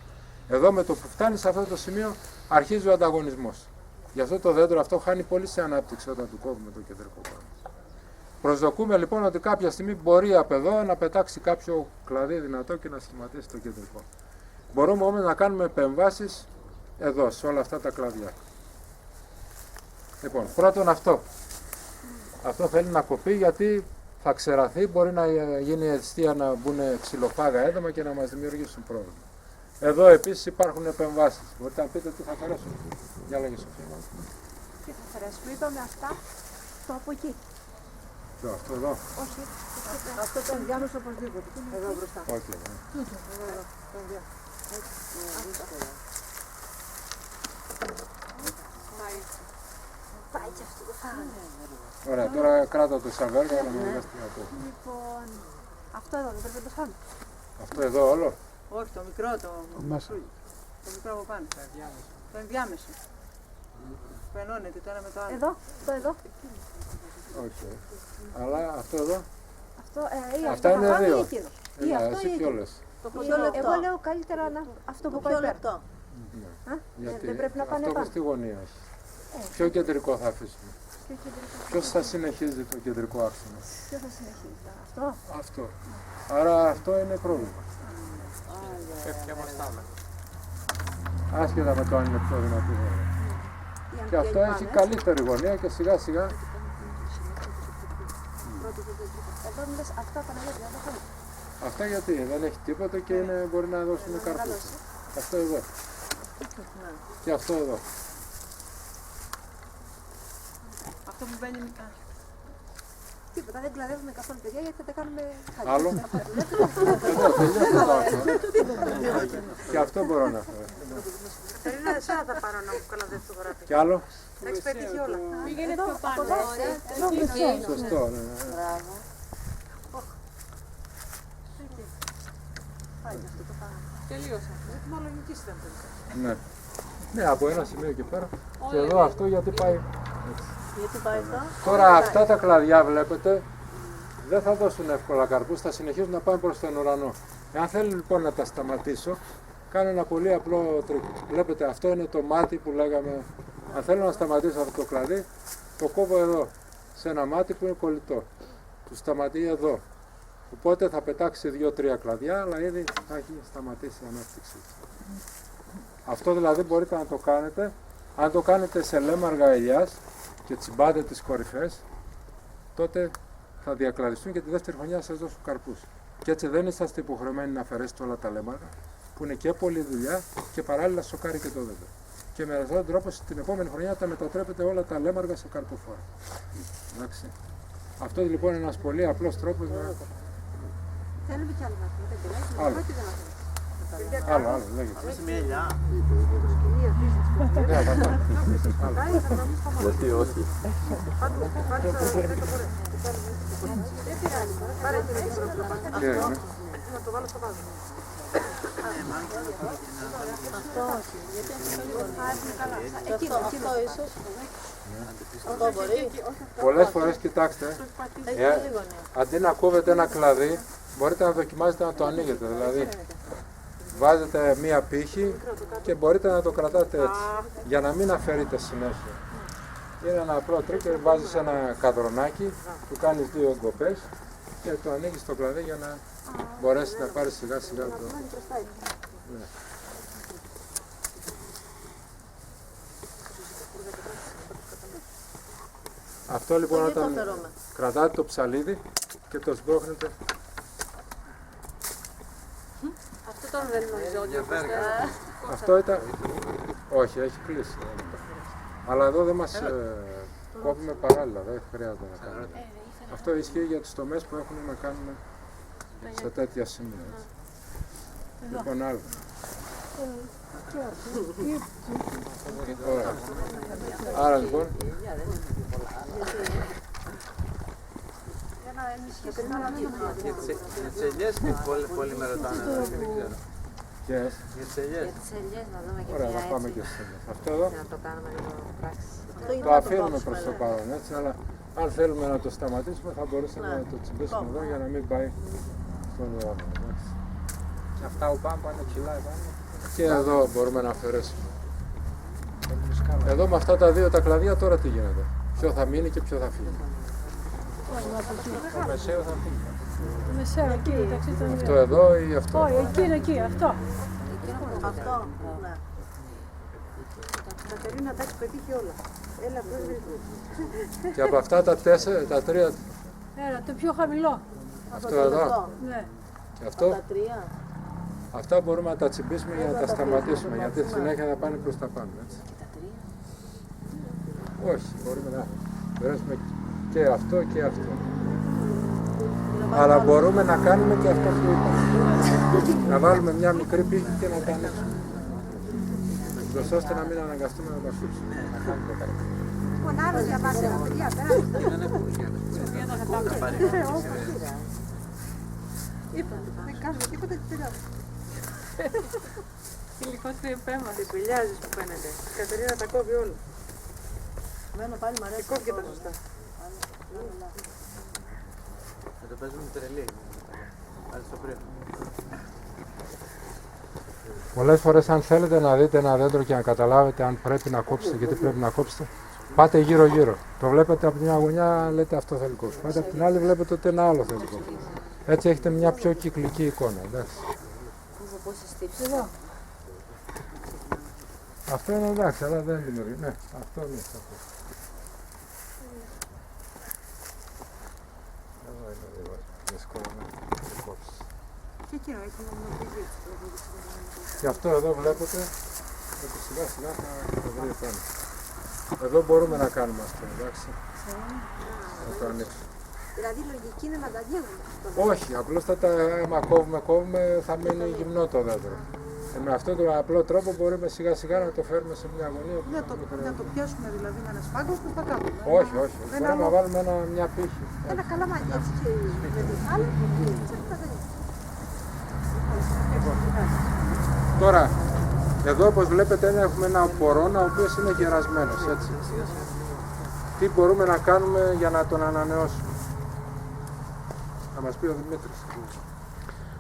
Εδώ με το που φτάνει σε αυτό το σημείο αρχίζει ο ανταγωνισμός. Γι' αυτό το δέντρο αυτό χάνει πολύ σε ανάπτυξη όταν του κόβουμε το κεντρικό κορμό. Προσδοκούμε λοιπόν ότι κάποια στιγμή μπορεί από εδώ να πετάξει κάποιο κλαδί δυνατό και να σχηματίσει το κεντρικό. Μπορούμε όμως να κάνουμε επεμβάσεις εδώ σε όλα αυτά τα κλαδιά. Λοιπόν, πρώτον αυτό. Αυτό θέλει να κοπεί γιατί θα ξεραθεί, μπορεί να γίνει αιστεία να μπουν ξυλοφάγα έδωμα και να μας δημιουργήσουν πρόβλημα. Εδώ επίσης υπάρχουν επεμβάσεις. Μπορείτε να πείτε τι θα αφαιρέσουμε. Για λέγε Σοφία. Τι θα αφαιρέσουμε, είπαμε αυτά, το από εκεί. Αυτό εδώ. Όχι, αυτό το ενδιάμεσο οπωσδήποτε. Εδώ μπροστά. Όχι, Πάει και αυτό το φάνε. Ωραία, τώρα κράτα το σαν βέργα να μην δες τι να το. Λοιπόν, αυτό εδώ δεν πρέπει να το φάμε. Αυτό εδώ όλο. Όχι, το μικρό, το Μέσα. το μικρό από πάνω. Το ενδιάμεσο. Που ενώνεται το ένα με το άλλο. Εδώ, αυτό εδώ. Όχι. Αλλά αυτό εδώ. Αυτό, ή Αυτά αυτό είναι θα φάμε δύο. ή εκείνο. Ή Έλα, αυτό εσύ ή κιόλας. εκείνο. Το πιο λεπτό. Εγώ λέω καλύτερα να, αυτό που πάει πέρα. Α, Γιατί δεν πρέπει να πάνε αυτό πάνω. στη γωνία έχει. Ποιο κεντρικό θα αφήσουμε. Ποιο κεντρικό. Ποιος θα συνεχίζει το κεντρικό άξονα. Ποιο θα συνεχίσει. Αυτό. Αυτό. Άρα αυτό είναι πρόβλημα. Άσχετα με το αν είναι πιο δυνατή γωνία. Και αυτό έχει καλύτερη γωνία και σιγά σιγά. Εδώ μου λες αυτά Παναγιώτη, να το φάμε. Αυτά γιατί δεν έχει τίποτα και μπορεί να δώσουν καρπούς. Αυτό εδώ. Και αυτό εδώ. Αυτό που μπαίνει μετά. Τίποτα, δεν κλαδεύουμε καθόλου παιδιά γιατί θα τα κάνουμε χάλια. Άλλο. Εδώ τελειώνει το άκρο. Και αυτό μπορώ να φέρω. Κατερίνα, εσένα θα πάρω να μου καλαδεύει το γραφείο. Κι άλλο. Θα έχεις πετύχει όλα. Πήγαινε πιο πάνω. Σωστό. Ναι. Τελείωσα. Μάλλον λογική ήταν τελικά. Ναι. Ναι, από ένα σημείο και πέρα. Και εδώ αυτό γιατί πάει. Έτσι. Γιατί πάει αυτό. Τώρα αυτά τα κλαδιά βλέπετε δεν θα δώσουν εύκολα καρπούς, θα συνεχίσουν να πάνε προς τον ουρανό. Εάν θέλω λοιπόν να τα σταματήσω, κάνω ένα πολύ απλό τρίκ. Βλέπετε αυτό είναι το μάτι που λέγαμε. Αν θέλω να σταματήσω αυτό το κλαδί, το κόβω εδώ, σε ένα μάτι που είναι κολλητό. Του σταματεί εδώ. Οπότε θα πετάξει 2-3 κλαδιά, αλλά ήδη θα έχει σταματήσει η ανάπτυξη. Αυτό δηλαδή μπορείτε να το κάνετε, αν το κάνετε σε λέμαργα ελιάς και τσιμπάτε τις κορυφές, τότε θα διακλαδιστούν και τη δεύτερη χρονιά θα σας δώσουν καρπούς. Και έτσι δεν είσαστε υποχρεωμένοι να αφαιρέσετε όλα τα λέμαργα, που είναι και πολλή δουλειά και παράλληλα σοκάρει και το δέντρο. Και με αυτόν τον τρόπο την επόμενη χρονιά τα μετατρέπετε όλα τα λέμαργα σε καρποφόρα. Εντάξει. Αυτό λοιπόν είναι ένας πολύ απλός τρόπος να... Θέλουμε κι άλλο να Άλλο. Άλλο, λέγεται. Ναι, θα πάμε. Γιατί όχι. Και, ναι. Πολλές φορές κοιτάξτε, αντί να κόβετε ένα κλαδί, μπορείτε να δοκιμάζετε να το ανοίγετε. Δηλαδή, βάζετε μία πύχη και μπορείτε να το κρατάτε έτσι, για να μην αφαιρείτε συνέχεια. Είναι ένα απλό τρίκ, βάζεις ένα καδρονάκι, του κάνεις 2 γκοπές και το ανοίγεις το κλαδί για να μπορέσει να πάρει σιγά σιγά το... Ναι. Αυτό λοιπόν όταν κρατάτε το ψαλίδι και το σμπρώχνετε. Αυτό τώρα δεν νομίζω ότι Αυτό ήταν... Όχι, έχει κλείσει. Αλλά εδώ δεν μας κόβουμε παράλληλα, δεν χρειάζεται να κάνουμε. Αυτό ισχύει για τις τομές που έχουν να κάνουν σε τέτοια σημεία. Έτσι. Λοιπόν, άλλο. Ωραία. Άρα λοιπόν, Για τις ελιές πολλοί με ρωτάνε, δεν ξέρω. και Για τις ελιές. Για τις ελιές να δούμε και ωραία, μια θα πάμε έτσι. και στις ελιές. Αυτό εδώ Να το κάνουμε λίγο πράξη. το αφήνουμε προς το παρόν, έτσι, αλλά αν θέλουμε να το σταματήσουμε θα μπορούσαμε να το τσιμπήσουμε εδώ για να μην πάει στον ουρανό. έτσι. Και αυτά που πάνε ψηλά επάνω. Και εδώ μπορούμε να αφαιρέσουμε. Εδώ με αυτά τα δύο τα κλαδιά τώρα τι γίνεται. Ποιο θα μείνει και ποιο θα φύγει. Το μεσαίο θα φύγει. Το μεσαίο εκεί, μεταξύ των Αυτό εδώ ή αυτό. Όχι, εκεί είναι εκεί, αυτό. Αυτό, ναι. Κατερίνα, τα έχεις πετύχει όλα. Έλα, πρέπει. Και από αυτά τα τέσσερα, τα τρία, Έλα, το πιο χαμηλό. αυτό εδώ Ναι. και αυτό, αυτά μπορούμε να τα τσιμπήσουμε για να τα σταματήσουμε, γιατί στη συνέχεια θα πάνε προς τα πάνω. Έτσι. Όχι, μπορούμε να περάσουμε και αυτό και αυτό. Αλλά μπορούμε να κάνουμε και αυτό που είπαμε. Να βάλουμε μια μικρή πύχη και να τα ανοίξουμε. Ώστε να μην αναγκαστούμε να τα αφήσουμε. Λοιπόν, άλλο διαβάσετε, παιδιά, περάστε. Είπα, δεν κάνουμε τίποτα και τελειώνω. Υλικότρια επέμβαση. Πηλιάζεις που φαίνεται. Η Κατερίνα τα κόβει όλα. Μένω πάλι μ' αρέσει. Και κόβει και τα σωστά. Θα το παίζουμε τρελή. Άλλη στο πρίο. Πολλές φορές αν θέλετε να δείτε ένα δέντρο και να καταλάβετε αν πρέπει να κόψετε και τι πρέπει να κόψετε, πάτε γύρω-γύρω. Το βλέπετε από μια γωνιά, λέτε αυτό θέλει κόψει. Πάτε από την άλλη, βλέπετε ότι ένα άλλο θέλει κόψει. Έτσι έχετε μια πιο κυκλική εικόνα. Εντάξει. Αυτό είναι εντάξει, αλλά δεν δημιουργεί. Ναι, αυτό είναι αυτό. Εδώ είναι λίγο δύσκολο να κόψει. Και εκείνο έχει νομιμοποιηθεί. Και αυτό εδώ βλέπετε ότι σιγά σιγά θα το βρει πάνω. Εδώ μπορούμε να κάνουμε αυτό, εντάξει. Θα το ανοίξουμε. Δηλαδή, λογική είναι να τα διέγουμε. Όχι, απλώς άμα κόβουμε θα μείνει γυμνό το δέντρο. Με αυτόν τον απλό τρόπο μπορούμε σιγά σιγά να το φέρουμε σε μια γωνία. Να το πιάσουμε δηλαδή με ένα σπάγκο που θα κάνουμε. Όχι, όχι. Μπορούμε να βάλουμε μια πύχη. Ένα καλαμάκι έτσι και με την άλλη. Τώρα, εδώ όπως βλέπετε έχουμε ένα πορώνα ο οποίος είναι γερασμένος, έτσι. Τι μπορούμε να κάνουμε για να τον ανανεώσουμε. Θα μας πει ο Δημήτρης.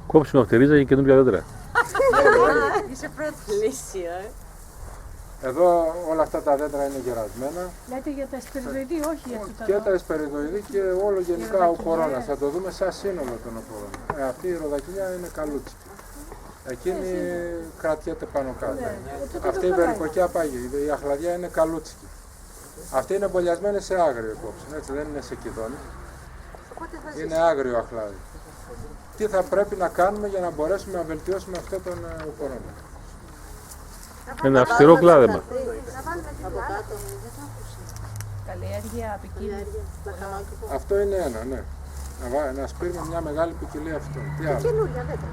Κόψουμε από τη ρίζα και καινούργια δέντρα. Είσαι πρώτη. Εδώ όλα αυτά τα δέντρα είναι γερασμένα. Λέτε για τα εσπεριδοειδή, όχι για το Και τα εσπεριδοειδή και όλο γενικά ο πορώνας. Θα το δούμε σαν σύνολο τον oporóνα. Αυτή η ροδακινιά είναι καλούτσικη. Εκείνη κρατιέται πάνω κάτω. Αυτή η βερικοκιά πάγει. Η αχλαδιά είναι καλούτσικη. Αυτή είναι μπολιασμένη σε άγριο υπόψη. Έτσι δεν είναι σε κηδόνι. Είναι άγριο αχλάδι. Τι θα πρέπει να κάνουμε για να μπορέσουμε να βελτιώσουμε αυτό τον oporóνα. Ένα αυστηρό κλάδεμα. Από κάτω. καλλιέργεια ποικίλια. Αυτό είναι ένα, ναι. Να σπείρουμε μια μεγάλη ποικιλία αυτών. Τι άλλο. Καινούργια δέντρα.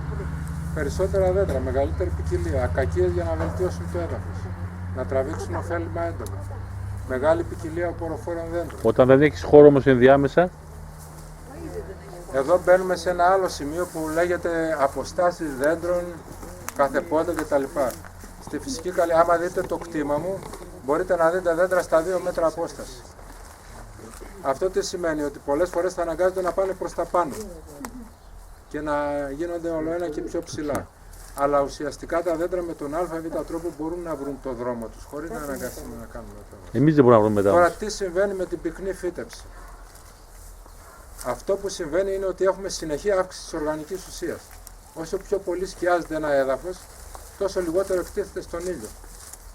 Περισσότερα δέντρα, μεγαλύτερη ποικιλία. Ακακίες για να βελτιώσουν το έδαφος. Να τραβήξουν ωφέλιμα έντονα. Μεγάλη ποικιλία οποροφόρων δέντρων. Όταν δεν έχεις χώρο όμως ενδιάμεσα, Εδώ μπαίνουμε σε ένα άλλο σημείο που λέγεται αποστάσεις δέντρων κάθε πότε κτλ. Στη φυσική καλλιέργεια, άμα δείτε το κτήμα μου, μπορείτε να δείτε δέντρα στα 2 μέτρα απόσταση. Αυτό τι σημαίνει, ότι πολλές φορές θα αναγκάζονται να πάνε προς τα πάνω και να γίνονται ολοένα και πιο ψηλά. Αλλά ουσιαστικά τα δέντρα με τον ΑΒ τρόπο μπορούν να βρουν το δρόμο τους, χωρίς να αναγκαστούμε να κάνουμε αυτό. εμείς δεν μπορούμε να βρούμε μετά. Τώρα τι συμβαίνει με την πυκνή φύτευση. Αυτό που συμβαίνει είναι ότι έχουμε συνεχή αύξηση της οργανικής ουσίας. Όσο πιο πολύ σκιάζεται ένα έδαφος, τόσο λιγότερο εκτίθεται στον ήλιο.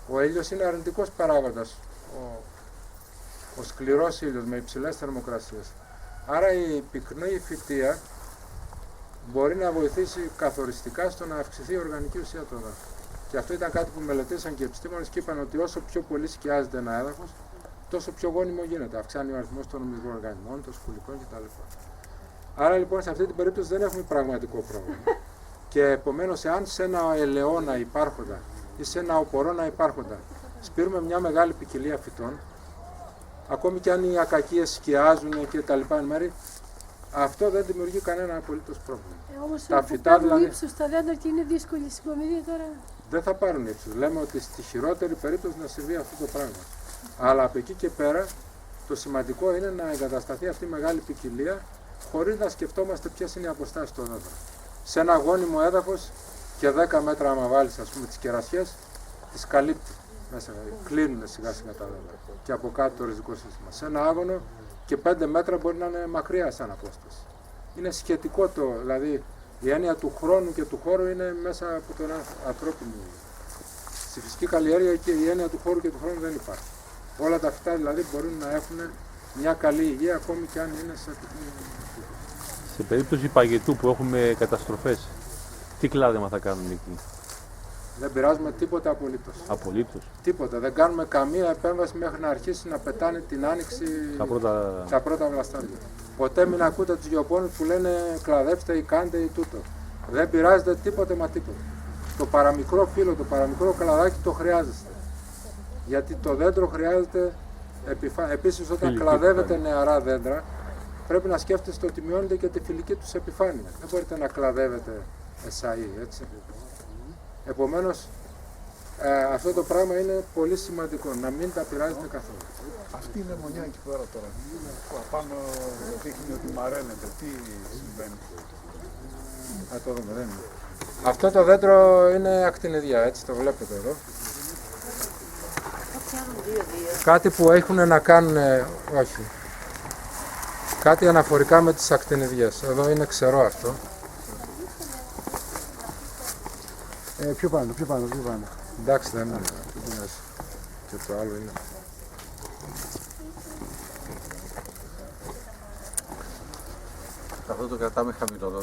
Ο ήλιος είναι αρνητικός παράγοντας, ο σκληρός ήλιος με υψηλές θερμοκρασίες. Άρα η πυκνή φυτεία μπορεί να βοηθήσει καθοριστικά στο να αυξηθεί η οργανική ουσία του έδαφους. Και αυτό ήταν κάτι που μελετήσαν και οι επιστήμονες και είπαν ότι όσο πιο πολύ σκιάζεται ένα έδαφος, τόσο πιο γόνιμο γίνεται. Αυξάνει ο αριθμός των μικροοργανισμών, των σκουλικών κτλ. Άρα λοιπόν σε αυτή την περίπτωση δεν έχουμε πραγματικό πρόβλημα. Και επομένως, εάν σε ένα ελαιόνα υπάρχοντα ή σε ένα οπορώνα υπάρχοντα σπείρουμε μια μεγάλη ποικιλία φυτών, ακόμη και αν οι ακακίες σκιάζουν και τα λοιπά εν μέρη, αυτό δεν δημιουργεί κανένα απολύτως πρόβλημα. Όμως Τα που φυτά παίρνουν δηλαδή ύψος τα δέντρα και είναι δύσκολη η συγκομιδή τώρα. δεν θα πάρουν ύψος. Λέμε ότι στη χειρότερη περίπτωση να συμβεί αυτό το πράγμα. Αλλά από εκεί και πέρα το σημαντικό είναι να εγκατασταθεί αυτή η μεγάλη ποικιλία χωρίς να σκεφτόμαστε ποιες είναι οι αποστάσεις των δέντρων. Σε ένα γόνιμο έδαφος και 10 μέτρα άμα βάλεις ας πούμε τις κερασιές, τις καλύπτει μέσα, κλείνουν σιγά σιγά τα δέντρα και από κάτω το ριζικό σύστημα. Σε ένα άγωνο και 5 μέτρα μπορεί να είναι μακριά σαν απόσταση. Είναι σχετικό δηλαδή η έννοια του χρόνου και του χώρου είναι μέσα από τον ανθρώπινο. Στη φυσική καλλιέργεια και η έννοια του χώρου και του χρόνου δεν υπάρχει. Όλα τα φυτά δηλαδή μπορούν να έχουν μια καλή υγεία ακόμη και αν είναι σε πυκνή. Σε περίπτωση παγετού που έχουμε καταστροφές, τι κλάδεμα θα κάνουμε εκεί? Δεν πειράζουμε τίποτα απολύτως. Απολύτως. Τίποτα. Δεν κάνουμε καμία επέμβαση μέχρι να αρχίσει να πετάνε την άνοιξη τα πρώτα βλαστάρια. Ποτέ μην ακούτε τους γεωπόνους που λένε κλαδέψτε ή κάντε ή τούτο. Δεν πειράζεται τίποτε μα τίποτα. Το παραμικρό φύλλο, το παραμικρό κλαδάκι το χρειάζεστε. Γιατί το δέντρο χρειάζεται Επίσης, όταν κλαδεύετε νεαρά δέντρα, πρέπει να σκέφτεστε ότι μειώνετε και τη φιλική τους επιφάνεια. Δεν μπορείτε να κλαδεύετε εσαΐ, έτσι. Επομένως, αυτό το πράγμα είναι πολύ σημαντικό, να μην τα πειράζετε καθόλου. Αυτή είναι μονιά εκεί πέρα τώρα. Που απάνω δείχνει ότι μαραίνεται. Τι συμβαίνει? Θα το δούμε, δεν είναι. Αυτό το δέντρο είναι ακτινιδιά, έτσι το βλέπετε εδώ. Κάτι που έχουν να κάνουν, όχι. Κάτι αναφορικά με τις ακτινιδιές. Εδώ είναι ξερό αυτό. Πιο πάνω. Εντάξει, δεν είναι. Και το άλλο είναι. Αυτό το κρατάμε χαμηλό,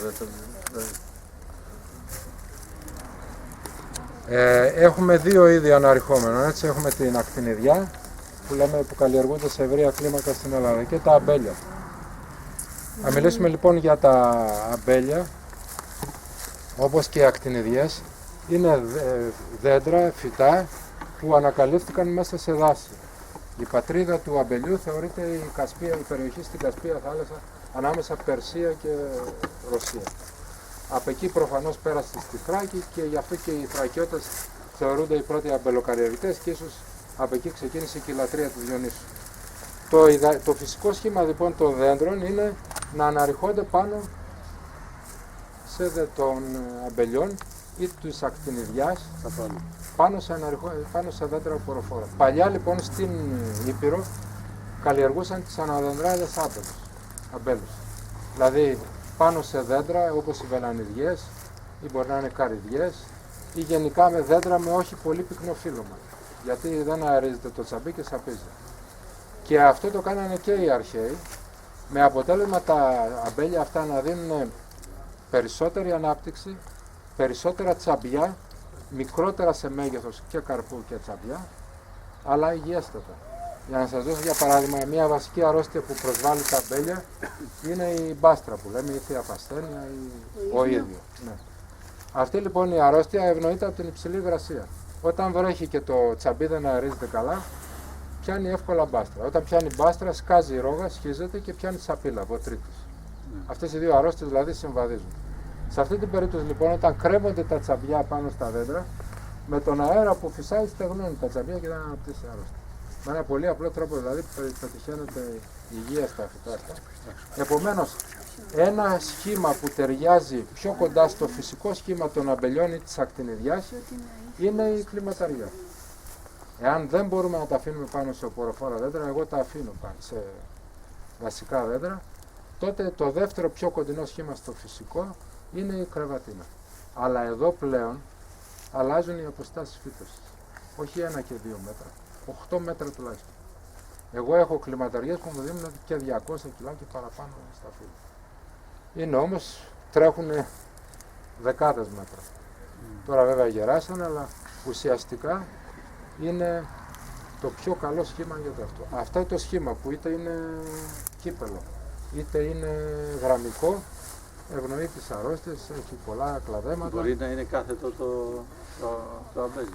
Έχουμε δύο είδη αναρριχόμενων, έτσι. Έχουμε την ακτινιδιά που καλλιεργούνται σε ευρεία κλίμακα στην Ελλάδα και τα αμπέλια. Θα μιλήσουμε λοιπόν για τα αμπέλια, όπως και οι ακτινιδιές. Είναι δέντρα, φυτά που ανακαλύφθηκαν μέσα σε δάση. Η πατρίδα του αμπελιού θεωρείται η περιοχή στην Κασπία θάλασσα ανάμεσα Περσία και Ρωσία. Από εκεί προφανώς πέρασε στη Θράκη και γι' αυτό και οι Θρακιώτες θεωρούνται οι πρώτοι αμπελοκαλλιεργητές και ίσως από εκεί ξεκίνησε και η λατρεία του Διονύσου. Το φυσικό σχήμα λοιπόν των δέντρων είναι να αναρριχώνται πάνω των αμπελιών ή της ακτινιδιάς πάνω σε δέντρα οποροφόρα. Παλιά λοιπόν στην Ήπειρο καλλιεργούσαν τις αναδεντράδες αμπέλους. Δηλαδή πάνω σε δέντρα όπως οι βελανιδιές ή μπορεί να είναι καρυδιές ή γενικά με δέντρα με όχι πολύ πυκνό φύλλωμα. Γιατί δεν αερίζεται το τσαμπί και σαπίζει. Και αυτό το κάνανε και οι αρχαίοι, με αποτέλεσμα τα αμπέλια αυτά να δίνουν περισσότερη ανάπτυξη, περισσότερα τσαμπιά, μικρότερα σε μέγεθος και καρπού και τσαμπιά, αλλά υγιέστατα. Για να σας δώσω για παράδειγμα, μια βασική αρρώστια που προσβάλλει τα αμπέλια είναι η μπάστρα που λέμε, η θεία πασθένεια ή ο ίδιο. Ναι. Αυτή λοιπόν η αρρώστια ευνοείται από την υψηλή υγρασία. Όταν βρέχει και το τσαμπί δεν αερίζεται καλά, πιάνει εύκολα μπάστρα. Όταν πιάνει μπάστρα, σκάζει η ρόγα, σχίζεται και πιάνει σαπίλα, βοτρίτης. Αυτές οι δύο αρρώστιες δηλαδή συμβαδίζουν. Σε αυτή την περίπτωση λοιπόν, όταν κρέμονται τα τσαμπιά πάνω στα δέντρα, με τον αέρα που φυσάει στεγνώνουν τα τσαμπιά και δεν αναπτύσσει αρρώστια. Με ένα πολύ απλό τρόπο δηλαδή πετυχαίνεται υγεία στα φυτά αυτά. Επομένως, ένα σχήμα που ταιριάζει πιο κοντά στο φυσικό σχήμα των αμπελιών ή της ακτινιδιάς είναι η κλιματαριά. Εάν δεν μπορούμε να τα αφήνουμε πάνω σε οποροφόρα δέντρα, εγώ τα αφήνω πάνω σε βασικά δέντρα, τότε το δεύτερο πιο κοντινό σχήμα στο φυσικό είναι η κρεβατίνα. Αλλά εδώ πλέον αλλάζουν οι αποστάσεις φύτωσης. Όχι 1 και 2 μέτρα, 8 μέτρα τουλάχιστον. Εγώ έχω κλιματαριές που μου δίνουν και 200 κιλά και παραπάνω στα φύλλα. Είναι όμως, τρέχουν δεκάδες μέτρα. Τώρα βέβαια γεράσανε, αλλά ουσιαστικά είναι το πιο καλό σχήμα για το αυτό. Αυτό το σχήμα που είτε είναι κύπελο, είτε είναι γραμμικό, ευνοεί τις αρρώστιες, έχει πολλά κλαδέματα. Μπορεί να είναι κάθετο το αμπέλι,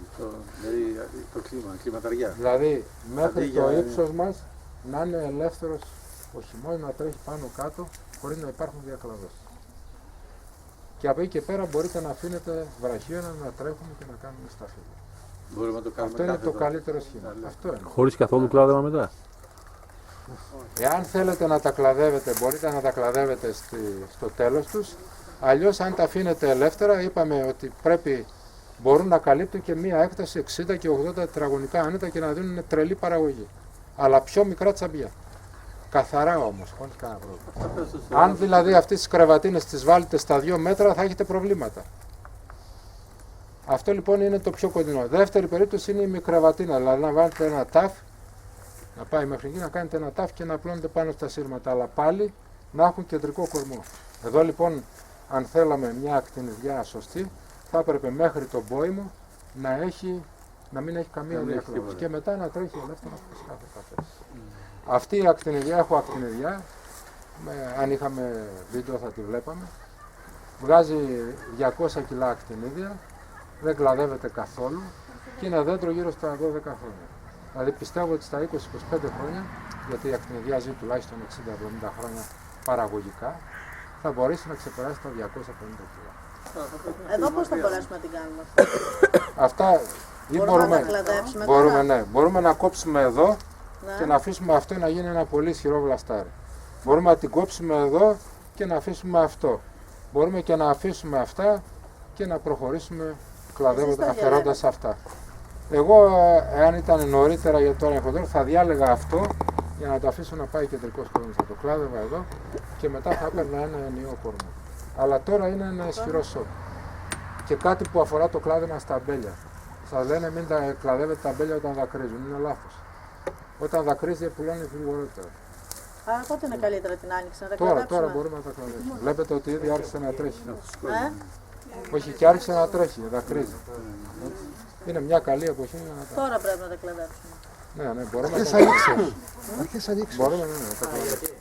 δηλαδή το κλίμα, κλιματαριά. Δηλαδή μέχρι το ύψος μας να είναι ελεύθερος ο χυμός, να τρέχει πάνω κάτω χωρίς να υπάρχουν διακλαδώσεις. Και από εκεί και πέρα μπορείτε να αφήνετε βραχίωνα να τρέχουν και να κάνουν στα φύλλα. Μπορούμε να το κάνουμε. Αυτό είναι το καλύτερο σχήμα. Αυτό είναι. Χωρίς καθόλου κλάδεμα μετά. Εάν θέλετε να τα κλαδεύετε, μπορείτε να τα κλαδεύετε στο τέλος τους. Αλλιώς αν τα αφήνετε ελεύθερα, είπαμε ότι μπορούν να καλύπτουν και μία έκταση 60 και 80 τετραγωνικά άνετα και να δίνουν τρελή παραγωγή. Αλλά πιο μικρά τσαμπιά. Καθαρά όμως, χωρίς κανένα πρόβλημα. Αν δηλαδή αυτές τις κρεβατίνες τις βάλετε στα 2 μέτρα, θα έχετε προβλήματα. Αυτό λοιπόν είναι το πιο κοντινό. Δεύτερη περίπτωση είναι η μικρεβατίνα, δηλαδή να βάλετε ένα τάφ, να πάει μέχρι εκεί, να κάνετε ένα τάφ και να απλώνετε πάνω στα σύρματα, αλλά πάλι να έχουν κεντρικό κορμό. Εδώ λοιπόν, αν θέλαμε μια ακτινιδιά σωστή, θα έπρεπε μέχρι το μπόιμο να μην έχει καμία διακλώση και μετά να τρέχει ελεύθερα προς κάθε καφέ. Αυτή η ακτινιδιά, έχω ακτινιδιά, αν είχαμε βίντεο θα τη βλέπαμε, βγάζει 200 κιλά ακτινίδια, δεν κλαδεύεται καθόλου και είναι δέντρο γύρω στα 12 χρόνια. Δηλαδή πιστεύω ότι στα 20-25 χρόνια, γιατί η ακτινιδιάζει τουλάχιστον 60-70 χρόνια παραγωγικά, θα μπορέσει να ξεπεράσει τα 250 κιλά. Εδώ πώς θα μπορέσουμε να την κάνουμε αυτό? Αυτά ή Μπορούμε να τα κλαδέψουμε μπορούμε, τώρα? ναι, μπορούμε να κόψουμε εδώ Ναι. και να αφήσουμε αυτό να γίνει ένα πολύ ισχυρό βλαστάρι. Μπορούμε να την κόψουμε εδώ και να αφήσουμε αυτό. Μπορούμε και να αφήσουμε αυτά και να προχωρήσουμε κλαδεύοντας, αφαιρώντας αυτά. Εγώ, εάν ήταν νωρίτερα για τώρα χοντρό, θα διάλεγα αυτό για να το αφήσω να πάει κεντρικός κορμός. Θα το κλάδευα εδώ και μετά θα έπαιρνα ένα ενιαίο κορμό. Αλλά τώρα είναι ένα ισχυρό σοκ. Και κάτι που αφορά το κλάδεμα στα αμπέλια. Σας λένε μην τα κλαδεύετε τα αμπέλια όταν δακρύζουν. Είναι λάθος. Όταν δακρύζει πουλάνε γρηγορότερα. Άρα πότε είναι καλύτερα την άνοιξη να τα Τώρα κλαδέψουμε? μπορούμε να τα κλαδέψουμε. Βλέπετε ότι ήδη άρχισε να τρέχει. Ε? Όχι, και άρχισε να τρέχει, δακρύζει. Είναι μια καλή εποχή για να τα... Τώρα πρέπει να τα κλαδέψουμε. Ναι, ναι, μπορούμε να τα Αρχές ανοίξεις. Μπορούμε, ναι, να τα κλαδέψουμε.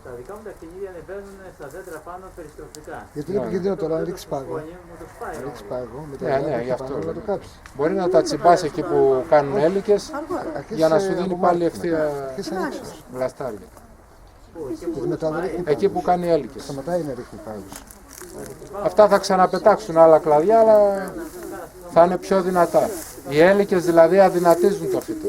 Τα δικά μου τα κτηνίδια ανεβαίνουν στα δέντρα πάνω περιστροφικά. Γιατί είναι επικίνδυνο τώρα να ρίξεις πάγο. Μου το σπάει. Να ρίξεις πάγο, μετά Ναι, γι' αυτό. να το κάψεις. Μπορεί να τα τσιμπάς εκεί που κάνουν έλικες για να σου δίνει από πάλι Μάρτιο ευθεία Αρχές ανοίξεις. βλαστάρια. Γιατί μετά δεν ρίχνει Εκεί που κάνει έλικες. Σταματάει να ρίχνει πάγους. Αυτά θα ξαναπετάξουν άλλα κλαδιά, αλλά θα είναι πιο δυνατά. Οι έλικες δηλαδή αδυνατίζουν το φυτό.